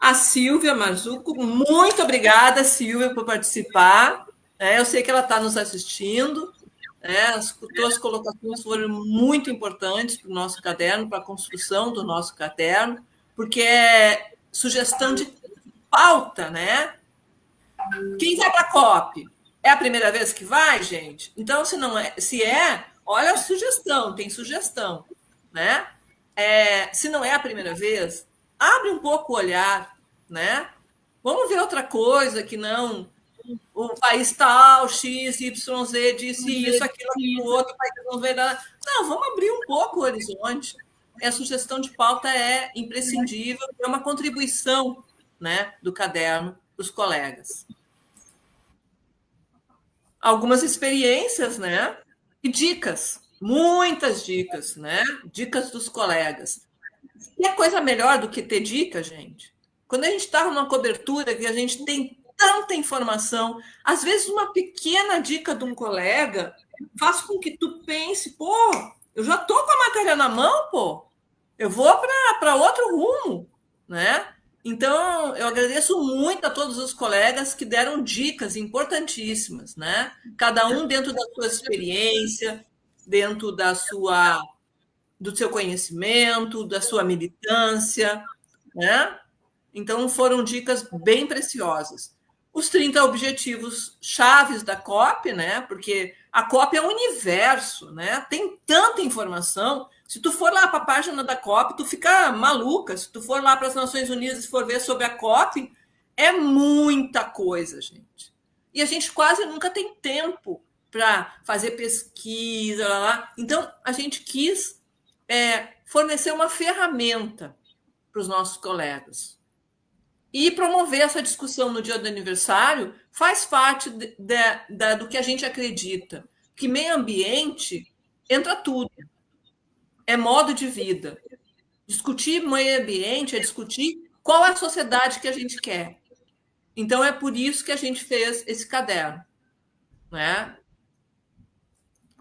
A Silvia Marzuco, muito obrigada, Silvia, por participar. Eu sei que ela está nos assistindo. As tuas colocações foram muito importantes para o nosso caderno, para a construção do nosso caderno, porque é sugestão de pauta, né? Quem vai para a COP? É a primeira vez que vai, gente? Então, se é, olha a sugestão, tem sugestão, né? Se não é a primeira vez, abre um pouco o olhar, né? Vamos ver outra coisa que não o país tal, X, Y, Z, disse isso, aquilo, outro país não vê nada. Não, vamos abrir um pouco o horizonte. A sugestão de pauta é imprescindível, é uma contribuição, né, do caderno dos colegas. Algumas experiências, né? E dicas, muitas dicas, né? Dicas dos colegas. E é coisa melhor do que ter dica, gente. Quando a gente está numa cobertura que a gente tem tanta informação, às vezes uma pequena dica de um colega faz com que tu pense, pô, eu já tô com a matéria na mão, pô, eu vou para outro rumo, né? Então, eu agradeço muito a todos os colegas que deram dicas importantíssimas, né? Cada um dentro da sua experiência, dentro do seu conhecimento, da sua militância, né? Então, foram dicas bem preciosas. Os 30 objetivos chaves da COP, né? Porque a COP é um universo, né? Tem tanta informação. Se tu for lá para a página da COP, tu fica maluca. Se tu for lá para as Nações Unidas e for ver sobre a COP, é muita coisa, gente. E a gente quase nunca tem tempo para fazer pesquisa, lá. Então, a gente quis fornecer uma ferramenta para os nossos colegas. E promover essa discussão no dia do aniversário faz parte do que a gente acredita, que meio ambiente entra tudo. É modo de vida. Discutir meio ambiente é discutir qual é a sociedade que a gente quer. Então, é por isso que a gente fez esse caderno, né?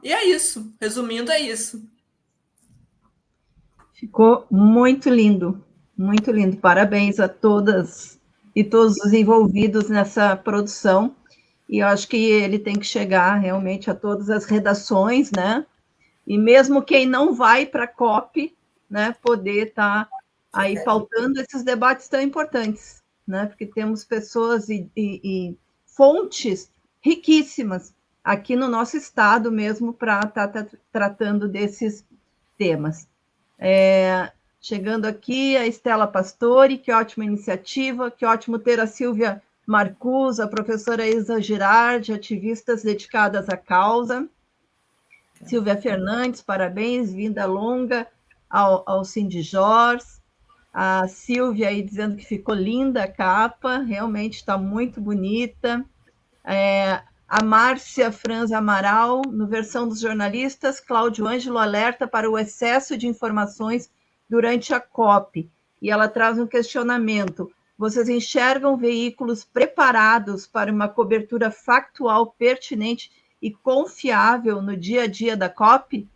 E é isso. Resumindo, é isso. Ficou muito lindo. Muito lindo. Parabéns a todas e todos os envolvidos nessa produção. E eu acho que ele tem que chegar realmente a todas as redações, né? E mesmo quem não vai para a COP, né, poder estar aí pautando esses debates tão importantes, né? Porque temos pessoas e fontes riquíssimas aqui no nosso estado mesmo para estar tratando desses temas. Chegando aqui a Estela Pastore, que ótima iniciativa, que ótimo ter a Silvia Marcus, a professora Isa Girardi, ativistas dedicadas à causa. Silvia Fernandes, parabéns, vida longa ao Cindy Jorge. A Silvia aí dizendo que ficou linda a capa, realmente está muito bonita. A Márcia Franz Amaral, no Versão dos Jornalistas, Cláudio Ângelo alerta para o excesso de informações durante a COP. E ela traz um questionamento. Vocês enxergam veículos preparados para uma cobertura factual, pertinente e confiável no dia a dia da COP?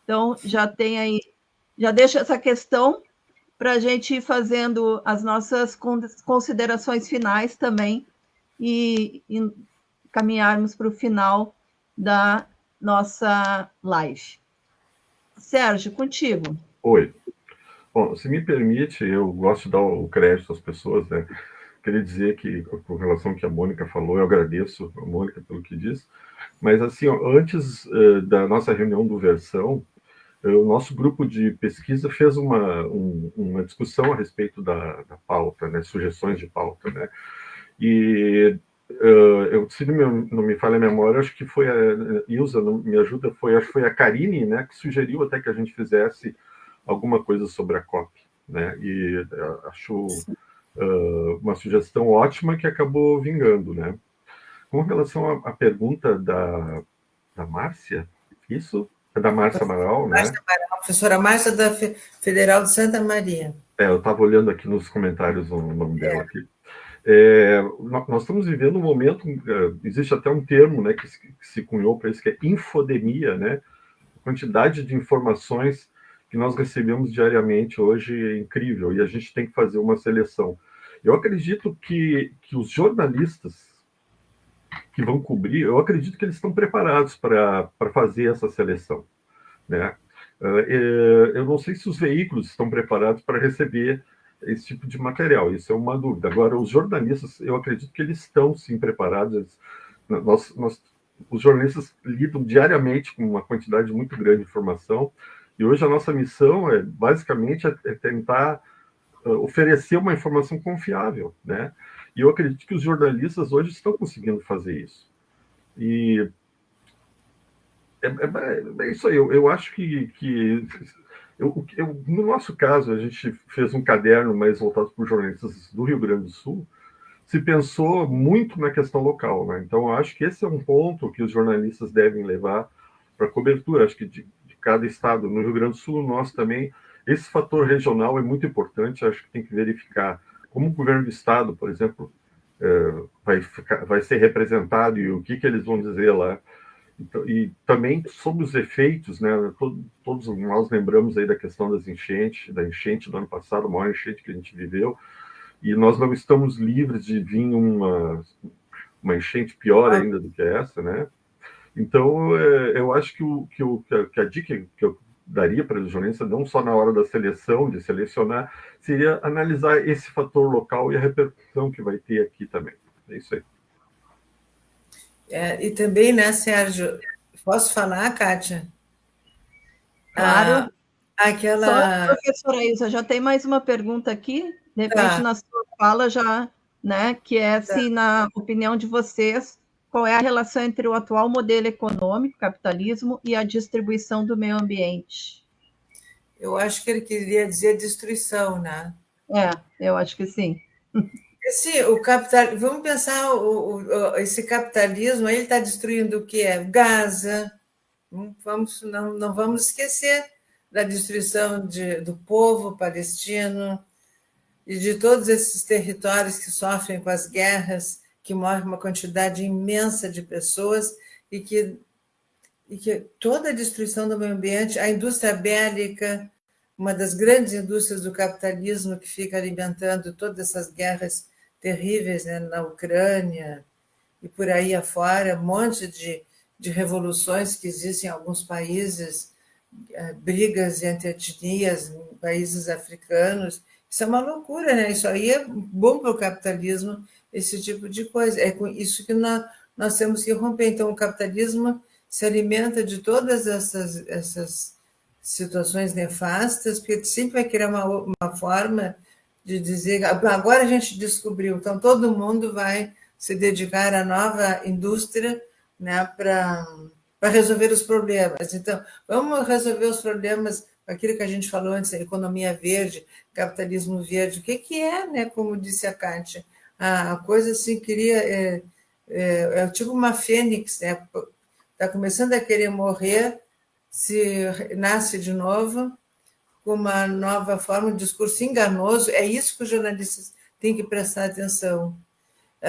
Então, já tem aí, já deixa essa questão para a gente ir fazendo as nossas considerações finais também e caminharmos para o final da nossa live. Sérgio, contigo. Oi. Bom, se me permite, eu gosto de dar o crédito às pessoas, né? Queria dizer que, com relação ao que a Mônica falou, eu agradeço a Mônica pelo que disse, mas, assim, antes da nossa reunião do Versão, o nosso grupo de pesquisa fez uma discussão a respeito da pauta, né? Sugestões de pauta, né? E se não me falha a memória, acho que foi a Ilza, não me ajuda, acho que foi a Karine, né, que sugeriu até que a gente fizesse alguma coisa sobre a COP, né? E acho uma sugestão ótima que acabou vingando, né? Com relação à pergunta da Márcia, isso é da Márcia Amaral, né? Márcia Amaral, professora Márcia da Federal de Santa Maria. Eu estava olhando aqui nos comentários o nome dela aqui. Nós estamos vivendo um momento, existe até um termo, né, que se cunhou para isso, que é infodemia, né? A quantidade de informações que nós recebemos diariamente hoje é incrível, e a gente tem que fazer uma seleção. Eu acredito que os jornalistas que vão cobrir, eu acredito que eles estão preparados para fazer essa seleção, né? Eu não sei se os veículos estão preparados para receber esse tipo de material, isso é uma dúvida. Agora, os jornalistas, eu acredito que eles estão, sim, preparados. Os jornalistas lidam diariamente com uma quantidade muito grande de informação, e hoje a nossa missão basicamente, é tentar oferecer uma informação confiável, né? E eu acredito que os jornalistas hoje estão conseguindo fazer isso. E é isso aí. Eu acho que no nosso caso, a gente fez um caderno mais voltado para os jornalistas do Rio Grande do Sul. Se pensou muito na questão local, né? Então, eu acho que esse é um ponto que os jornalistas devem levar para a cobertura. Acho que de cada estado, no Rio Grande do Sul, nós também, esse fator regional é muito importante. Acho que tem que verificar como o governo do estado, por exemplo, vai ser representado e o que eles vão dizer lá. Então, e também sobre os efeitos, né? Todos nós lembramos aí da questão da enchente do ano passado, a maior enchente que a gente viveu, e nós não estamos livres de vir uma enchente pior ainda do que essa, né? Então, eu acho que a dica que eu daria para os jornalistas, não só na hora da seleção, de selecionar, seria analisar esse fator local e a repercussão que vai ter aqui também. É isso aí. E também, né, Sérgio, posso falar, Kátia? Claro. Aquela... Só, professora Ilza, já tem mais uma pergunta aqui, de repente na sua fala já, né, que é se, na opinião de vocês, qual é a relação entre o atual modelo econômico, capitalismo, e a distribuição do meio ambiente? Eu acho que ele queria dizer destruição, né? Eu acho que sim. Sim, vamos pensar, esse capitalismo, ele está destruindo o que é? Gaza. Não vamos esquecer da destruição do povo palestino e de todos esses territórios que sofrem com as guerras, que morre uma quantidade imensa de pessoas e que toda a destruição do meio ambiente, a indústria bélica, uma das grandes indústrias do capitalismo que fica alimentando todas essas guerras terríveis, né, na Ucrânia e por aí afora, um monte de revoluções que existem em alguns países, brigas entre etnias, em países africanos. Isso é uma loucura, né? Isso aí é bom para o capitalismo, esse tipo de coisa. É com isso que nós temos que romper. Então, o capitalismo se alimenta de todas essas situações nefastas, porque sempre vai criar uma forma de dizer, agora a gente descobriu, então todo mundo vai se dedicar à nova indústria, né, para resolver os problemas. Então, vamos resolver os problemas, aquilo que a gente falou antes, a economia verde, capitalismo verde, o que é, né, como disse a Kátia, a coisa assim queria, é tipo uma fênix, né, está começando a querer morrer, nasce de novo, com uma nova forma, um discurso enganoso. É isso que os jornalistas têm que prestar atenção.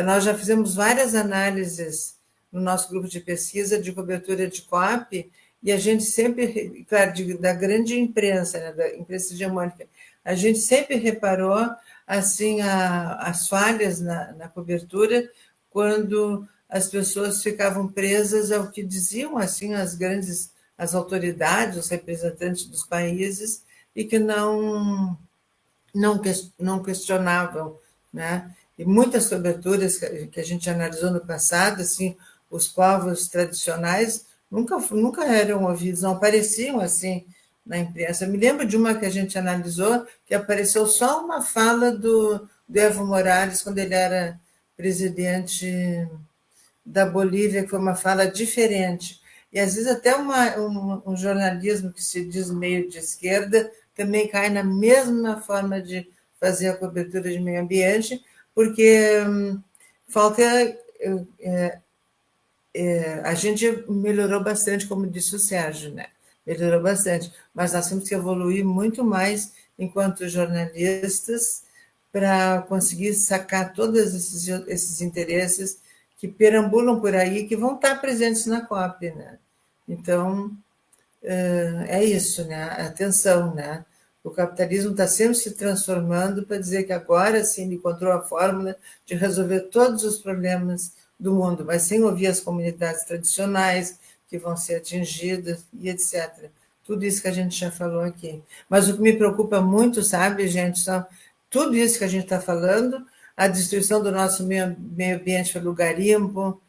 Nós já fizemos várias análises no nosso grupo de pesquisa de cobertura de COP, e a gente sempre, claro, da grande imprensa, né, da imprensa hegemônica, a gente sempre reparou assim as falhas na cobertura, quando as pessoas ficavam presas ao que diziam assim as autoridades, os representantes dos países, e que não questionavam, né? E muitas coberturas que a gente analisou no passado, assim, os povos tradicionais nunca eram ouvidos, não apareciam assim na imprensa. Eu me lembro de uma que a gente analisou, que apareceu só uma fala do Evo Morales, quando ele era presidente da Bolívia, que foi uma fala diferente. E, às vezes, até um jornalismo que se diz meio de esquerda também cai na mesma forma de fazer a cobertura de meio ambiente, porque falta... a gente melhorou bastante, como disse o Sérgio, né? Melhorou bastante, mas nós temos que evoluir muito mais enquanto jornalistas para conseguir sacar todos esses interesses que perambulam por aí, que vão estar presentes na COP, né? Então, é isso, né? Atenção, né? O capitalismo está sempre se transformando para dizer que agora sim ele encontrou a fórmula de resolver todos os problemas do mundo, mas sem ouvir as comunidades tradicionais que vão ser atingidas e etc. Tudo isso que a gente já falou aqui. Mas o que me preocupa muito, sabe, gente, são tudo isso que a gente está falando, a destruição do nosso meio ambiente pelo garimpo,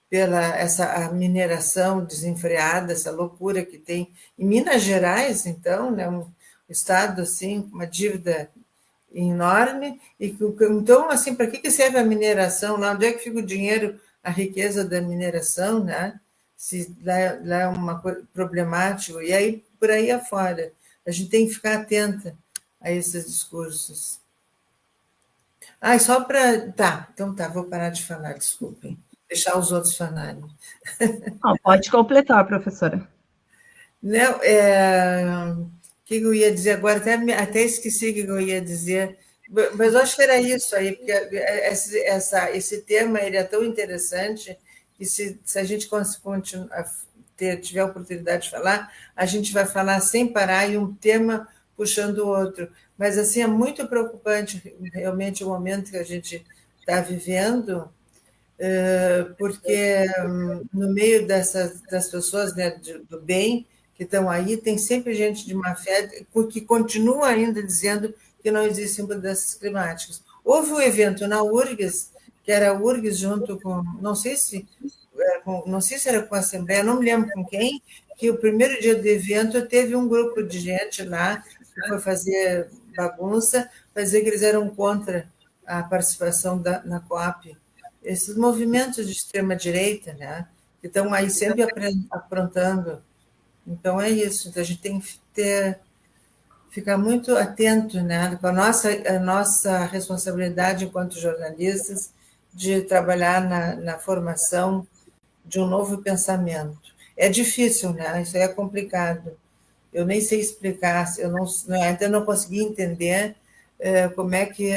pela a mineração desenfreada, essa loucura que tem em Minas Gerais, então, né, um estado assim, uma dívida enorme, e então, assim, para que serve a mineração lá? Onde é que fica o dinheiro, a riqueza da mineração, né? Se lá é uma coisa problemática, e aí por aí afora. A gente tem que ficar atenta a esses discursos. Ah, só para... Tá, então tá, vou parar de falar, desculpem. Deixar os outros falarem. Não, pode completar, professora. Não, o que eu ia dizer agora? Até esqueci o que eu ia dizer, mas eu acho que era isso aí, porque esse tema ele é tão interessante que se a gente tiver a oportunidade de falar, a gente vai falar sem parar e um tema puxando o outro. Mas assim é muito preocupante realmente o momento que a gente está vivendo, porque no meio das pessoas, né, do bem que estão aí, tem sempre gente de má fé que continua ainda dizendo que não existem mudanças climáticas. Houve um evento na URGS, que era a URGS junto com, não sei se era com a Assembleia, não me lembro com quem, que o primeiro dia do evento teve um grupo de gente lá que foi fazer bagunça, fazer que eles eram contra a participação na COP. Esses movimentos de extrema-direita, né, que estão aí sempre aprontando. Então, é isso. Então, a gente tem que ficar muito atento, né, com a nossa responsabilidade enquanto jornalistas de trabalhar na formação de um novo pensamento. É difícil, né? Isso é complicado. Eu nem sei explicar, ainda não consegui entender como é que,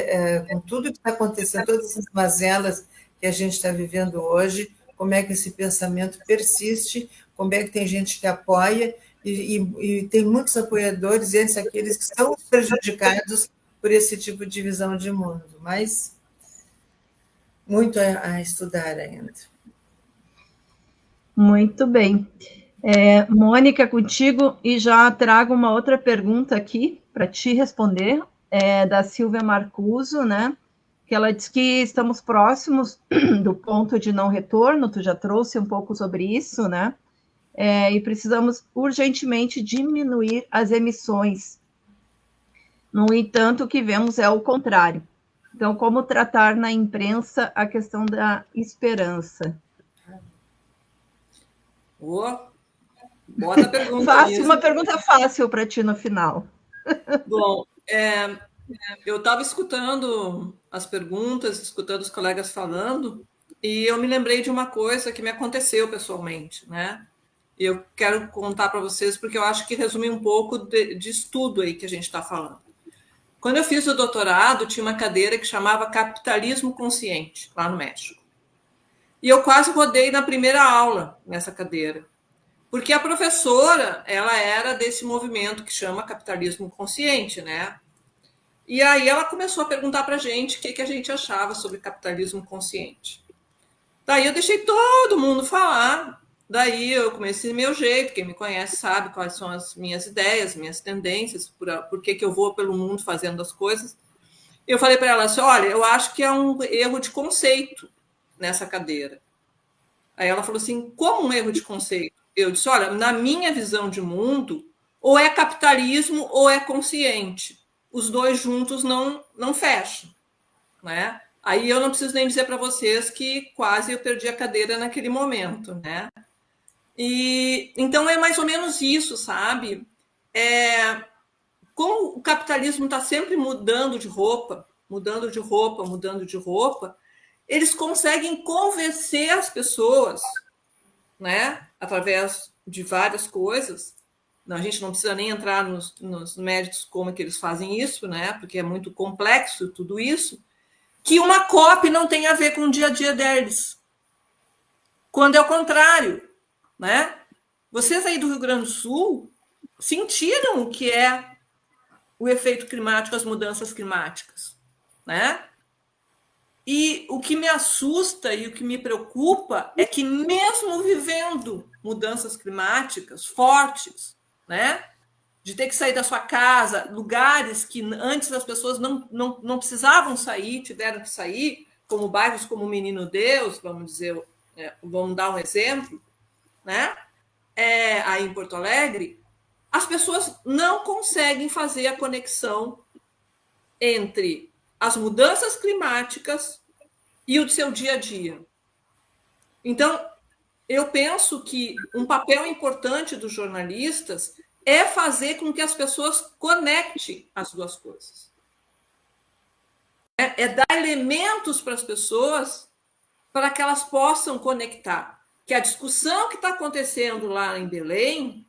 com tudo que está acontecendo, todas essas mazelas que a gente está vivendo hoje, como é que esse pensamento persiste, como é que tem gente que apoia, e tem muitos apoiadores, entre aqueles que são prejudicados por esse tipo de visão de mundo. Mas muito a estudar ainda. Muito bem. Mônica, contigo, e já trago uma outra pergunta aqui para te responder, da Silvia Marcuso, né? Que ela diz que estamos próximos do ponto de não retorno, tu já trouxe um pouco sobre isso, né? E precisamos urgentemente diminuir as emissões. No entanto, o que vemos é o contrário. Então, como tratar na imprensa a questão da esperança? Bota a pergunta. Fácil, uma pergunta fácil para ti no final. Bom, eu estava escutando as perguntas, escutando os colegas falando, e eu me lembrei de uma coisa que me aconteceu pessoalmente, né? E eu quero contar para vocês, porque eu acho que resume um pouco de estudo aí que a gente está falando. Quando eu fiz o doutorado, tinha uma cadeira que chamava Capitalismo Consciente, lá no México. E eu quase rodei na primeira aula nessa cadeira, porque a professora, ela era desse movimento que chama Capitalismo Consciente, né? E aí ela começou a perguntar para a gente o que a gente achava sobre capitalismo consciente. Daí eu deixei todo mundo falar, daí eu comecei do meu jeito, quem me conhece sabe quais são as minhas ideias, minhas tendências, por que eu vou pelo mundo fazendo as coisas. Eu falei para ela assim, olha, eu acho que é um erro de conceito nessa cadeira. Aí ela falou assim, como um erro de conceito? Eu disse, olha, na minha visão de mundo, ou é capitalismo ou é consciente. Os dois juntos não fecham, né? Aí eu não preciso nem dizer para vocês que quase eu perdi a cadeira naquele momento, né? E então é mais ou menos isso, sabe? Como o capitalismo está sempre mudando de roupa, eles conseguem convencer as pessoas, né? Através de várias coisas. A gente não precisa nem entrar nos méritos como é que eles fazem isso, né? Porque é muito complexo tudo isso, que uma COP não tem a ver com o dia a dia deles. Quando é o contrário, né? Vocês aí do Rio Grande do Sul sentiram o que é o efeito climático, as mudanças climáticas, né? E o que me assusta e o que me preocupa é que, mesmo vivendo mudanças climáticas fortes, né? De ter que sair da sua casa, lugares que antes as pessoas não precisavam sair, tiveram que sair, como bairros como Menino Deus, vamos dizer, vamos dar um exemplo, né? Aí em Porto Alegre, as pessoas não conseguem fazer a conexão entre as mudanças climáticas e o seu dia a dia. Então, eu penso que um papel importante dos jornalistas é fazer com que as pessoas conectem as duas coisas. É dar elementos para as pessoas para que elas possam conectar. Que a discussão que está acontecendo lá em Belém,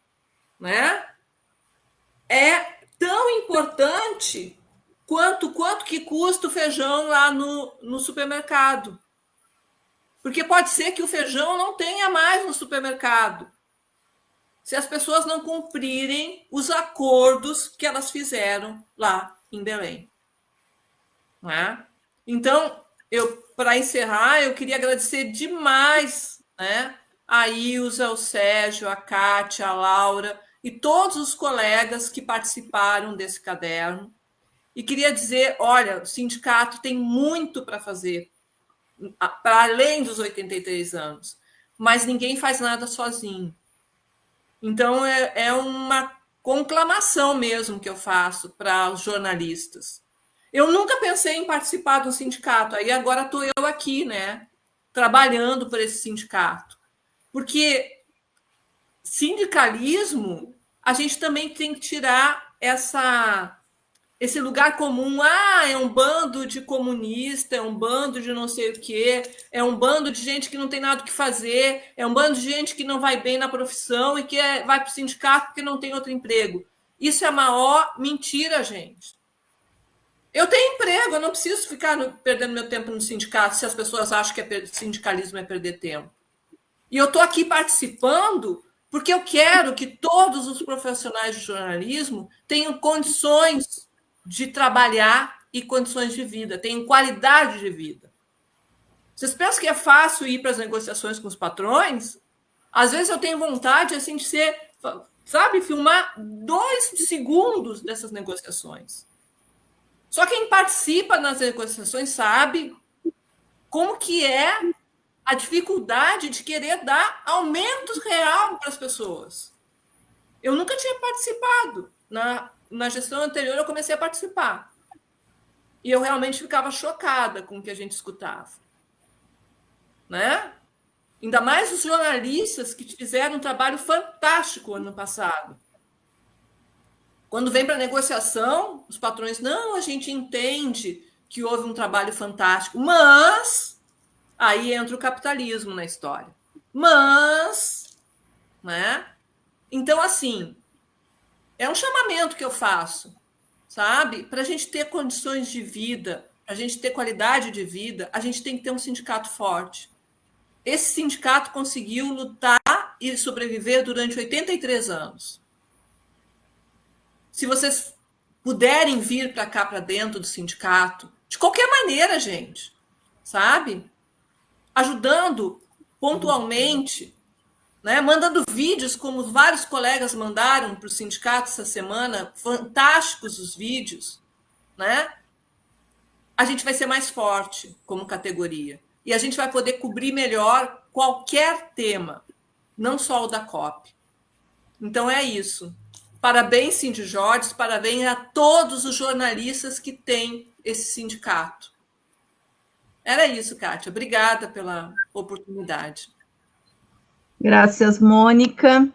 né, é tão importante quanto que custa o feijão lá no supermercado. Porque pode ser que o feijão não tenha mais no supermercado, se as pessoas não cumprirem os acordos que elas fizeram lá em Belém. Não é? Então, para encerrar, eu queria agradecer demais, né, a Ilza, o Sérgio, a Kátia, a Laura e todos os colegas que participaram desse caderno. E queria dizer, olha, o sindicato tem muito para fazer, para além dos 83 anos, mas ninguém faz nada sozinho. Então, é uma conclamação mesmo que eu faço para os jornalistas. Eu nunca pensei em participar de um sindicato, aí agora estou eu aqui, né, trabalhando por esse sindicato. Porque sindicalismo, a gente também tem que tirar esse lugar comum. É um bando de comunista, é um bando de não sei o quê, é um bando de gente que não tem nada o que fazer, é um bando de gente que não vai bem na profissão e que vai para o sindicato porque não tem outro emprego. Isso é a maior mentira, gente. Eu tenho emprego, eu não preciso ficar perdendo meu tempo no sindicato se as pessoas acham que sindicalismo é perder tempo. E eu estou aqui participando porque eu quero que todos os profissionais de jornalismo tenham condições de trabalhar e condições de vida, tenham qualidade de vida. Vocês pensam que é fácil ir para as negociações com os patrões? Às vezes eu tenho vontade assim, de filmar 2 segundos dessas negociações. Só quem participa nas negociações sabe como que é a dificuldade de querer dar aumento real para as pessoas. Eu nunca tinha participado. Na gestão anterior, eu comecei a participar. E eu realmente ficava chocada com o que a gente escutava. Né? Ainda mais os jornalistas que fizeram um trabalho fantástico ano passado. Quando vem para a negociação, os patrões, não, a gente entende que houve um trabalho fantástico, mas aí entra o capitalismo na história. Mas, né? Então, assim, é um chamamento que eu faço, sabe? Para a gente ter condições de vida, para a gente ter qualidade de vida, a gente tem que ter um sindicato forte. Esse sindicato conseguiu lutar e sobreviver durante 83 anos. Se vocês puderem vir para cá, para dentro do sindicato, de qualquer maneira, gente, sabe? Ajudando pontualmente, né? Mandando vídeos, como vários colegas mandaram para o sindicato essa semana, fantásticos os vídeos, né? A gente vai ser mais forte como categoria. E a gente vai poder cobrir melhor qualquer tema, não só o da COP. Então é isso. Parabéns, Cindy Jorge, parabéns a todos os jornalistas que têm esse sindicato. Era isso, Kátia. Obrigada pela oportunidade. Graças, Mônica.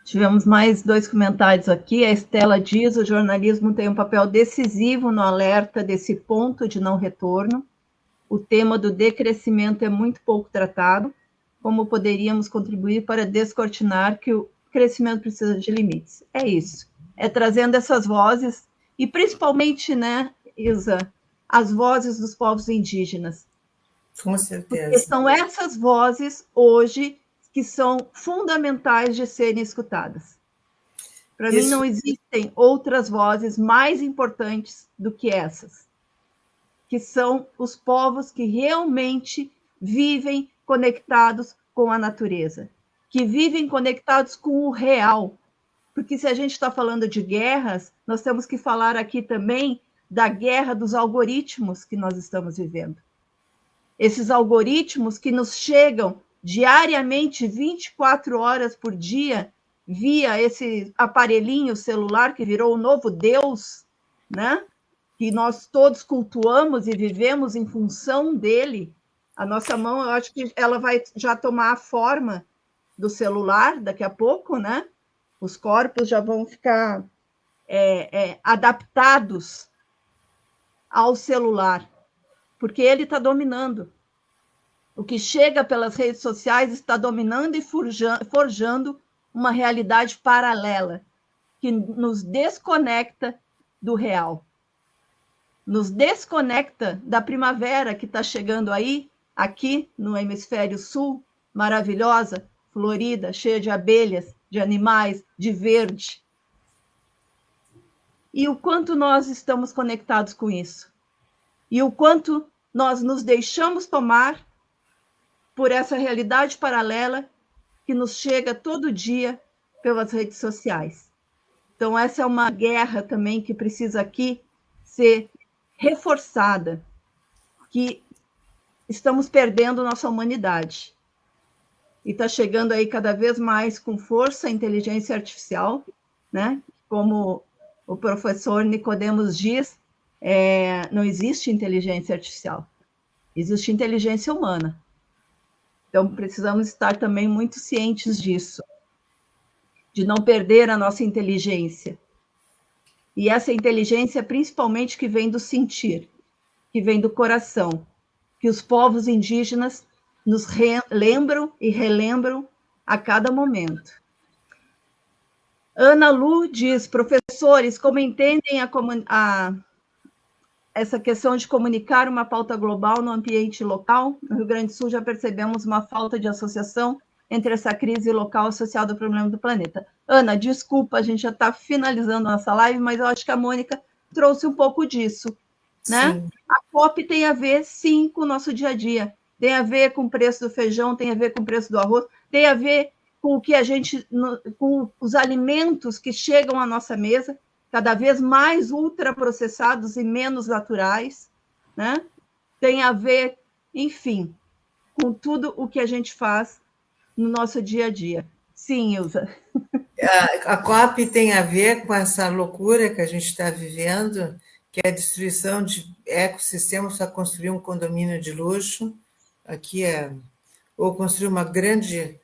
Tivemos mais 2 comentários aqui. A Estela diz: o jornalismo tem um papel decisivo no alerta desse ponto de não retorno. O tema do decrescimento é muito pouco tratado. Como poderíamos contribuir para descortinar que o crescimento precisa de limites? É isso. É trazendo essas vozes, e principalmente, né, Ilza, as vozes dos povos indígenas. Com certeza. Porque são essas vozes, hoje, que são fundamentais de serem escutadas. Para mim, não existem outras vozes mais importantes do que essas, que são os povos que realmente vivem conectados com a natureza, que vivem conectados com o real. Porque se a gente está falando de guerras, nós temos que falar aqui também da guerra dos algoritmos que nós estamos vivendo. Esses algoritmos que nos chegam diariamente, 24 horas por dia, via esse aparelhinho celular que virou o novo Deus, né? Que nós todos cultuamos e vivemos em função dele. A nossa mão, eu acho que ela vai já tomar a forma do celular daqui a pouco, né? Os corpos já vão ficar adaptados ao celular, porque ele está dominando. O que chega pelas redes sociais está dominando e forjando uma realidade paralela, que nos desconecta do real. Nos desconecta da primavera que está chegando aí, aqui no hemisfério sul, maravilhosa, florida, cheia de abelhas, de animais, de verde. E o quanto nós estamos conectados com isso. E o quanto nós nos deixamos tomar por essa realidade paralela que nos chega todo dia pelas redes sociais. Então, essa é uma guerra também que precisa aqui ser reforçada, que estamos perdendo nossa humanidade. E está chegando aí cada vez mais com força a inteligência artificial, né? Como o professor Nicodemos diz, não existe inteligência artificial, existe inteligência humana. Então, precisamos estar também muito cientes disso, de não perder a nossa inteligência. E essa inteligência, principalmente, que vem do sentir, que vem do coração, que os povos indígenas nos lembram e relembram a cada momento. Ana Lu diz, professores, como entendem essa questão de comunicar uma pauta global no ambiente local? No Rio Grande do Sul já percebemos uma falta de associação entre essa crise local associada ao problema do planeta. Ana, desculpa, a gente já está finalizando nossa live, mas eu acho que a Mônica trouxe um pouco disso, né? Sim. A COP tem a ver, sim, com o nosso dia a dia. Tem a ver com o preço do feijão, tem a ver com o preço do arroz, tem a ver com o que com os alimentos que chegam à nossa mesa, cada vez mais ultraprocessados e menos naturais, né? Tem a ver, enfim, com tudo o que a gente faz no nosso dia a dia. Sim, Ilza. A COP tem a ver com essa loucura que a gente está vivendo, que é a destruição de ecossistemas para construir um condomínio de luxo, aqui ou construir uma grande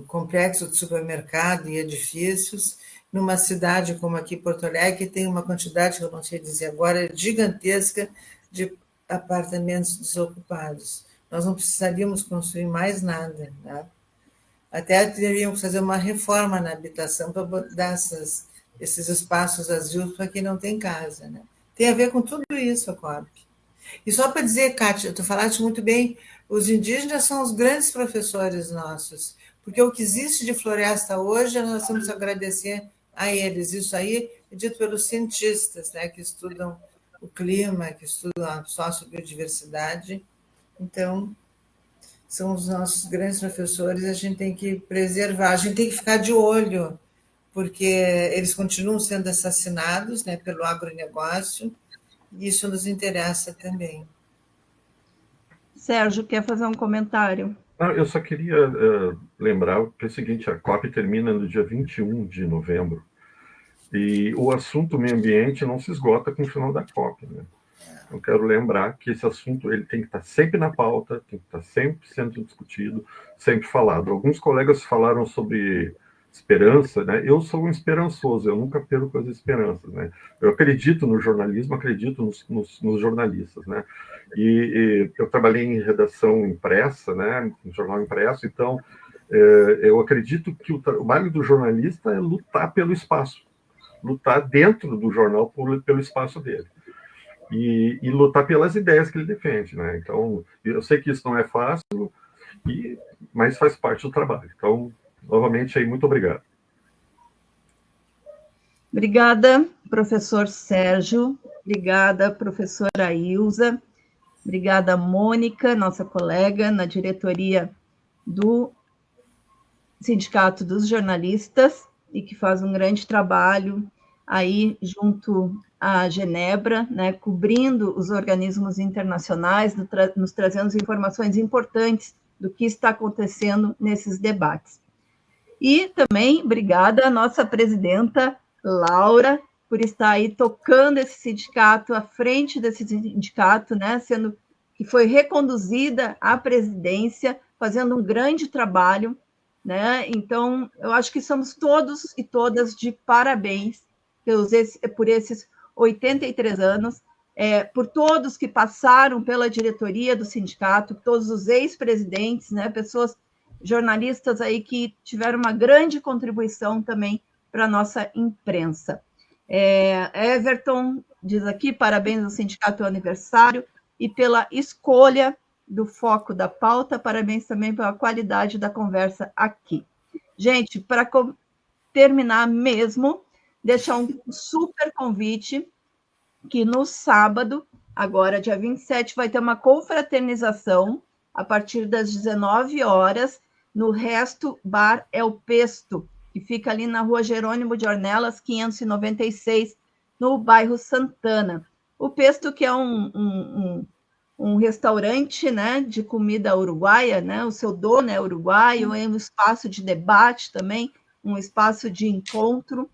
complexo de supermercado e edifícios, numa cidade como aqui, Porto Alegre, que tem uma quantidade, que eu não sei dizer agora, gigantesca de apartamentos desocupados. Nós não precisaríamos construir mais nada, né? Até teríamos que fazer uma reforma na habitação para dar esses espaços vazios para quem não tem casa, né? Tem a ver com tudo isso, a COP. E só para dizer, Kátia, tu falaste muito bem, os indígenas são os grandes professores nossos, porque o que existe de floresta hoje, nós temos que agradecer a eles. Isso aí é dito pelos cientistas, né, que estudam o clima, que estudam a sociobiodiversidade. Então, são os nossos grandes professores, a gente tem que preservar, a gente tem que ficar de olho, porque eles continuam sendo assassinados, né, pelo agronegócio, e isso nos interessa também. Sérgio, quer fazer um comentário? Eu só queria lembrar que é o seguinte, a COP termina no dia 21 de novembro, e o assunto meio ambiente não se esgota com o final da COP, né? Eu quero lembrar que esse assunto ele tem que estar sempre na pauta, tem que estar sempre sendo discutido, sempre falado. Alguns colegas falaram sobre esperança, né? Eu sou um esperançoso, eu nunca perco as esperanças, né? Eu acredito no jornalismo, acredito nos jornalistas, né? E eu trabalhei em redação impressa, né? Em jornal impresso, então eu acredito que o trabalho do jornalista é lutar pelo espaço, lutar dentro do jornal pelo espaço dele. E lutar pelas ideias que ele defende, né? Então, eu sei que isso não é fácil, mas faz parte do trabalho. Então, novamente, aí, muito obrigado. Obrigada, professor Sérgio. Obrigada, professora Ilza. Obrigada, Mônica, nossa colega na diretoria do Sindicato dos Jornalistas e que faz um grande trabalho aí junto à Genebra, né, cobrindo os organismos internacionais, nos trazendo informações importantes do que está acontecendo nesses debates. E também, obrigada à nossa presidenta, Laura, por estar aí tocando esse sindicato, à frente desse sindicato, né, sendo que foi reconduzida à presidência, fazendo um grande trabalho, né? Então, eu acho que somos todos e todas de parabéns por esses 83 anos, por todos que passaram pela diretoria do sindicato, todos os ex-presidentes, né, pessoas, jornalistas aí que tiveram uma grande contribuição também para a nossa imprensa. Everton diz aqui, parabéns ao sindicato pelo aniversário e pela escolha do foco da pauta, parabéns também pela qualidade da conversa aqui. Gente, para terminar mesmo, deixar um super convite que no sábado, agora dia 27, vai ter uma confraternização a partir das 19 horas no Resto Bar El Pesto, que fica ali na rua Jerônimo de Ornelas, 596, no bairro Santana. O Pesto, que é um restaurante, né, de comida uruguaia, né, o seu dono é uruguaio, é um espaço de debate também, um espaço de encontro,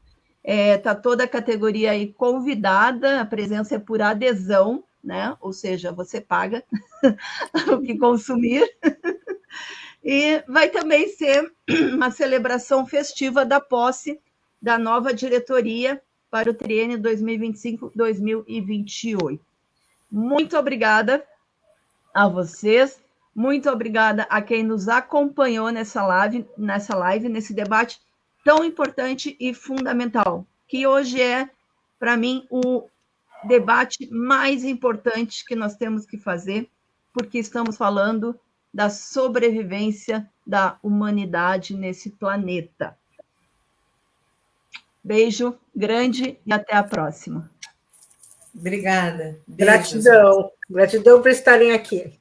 tá toda a categoria aí convidada, a presença é por adesão, né, ou seja, você paga o que consumir, e vai também ser uma celebração festiva da posse da nova diretoria para o triênio 2025-2028. Muito obrigada a vocês, muito obrigada a quem nos acompanhou nessa live, nesse debate tão importante e fundamental, que hoje é, para mim, o debate mais importante que nós temos que fazer, porque estamos falando da sobrevivência da humanidade nesse planeta. Beijo grande e até a próxima. Obrigada. Gratidão. Gratidão por estarem aqui.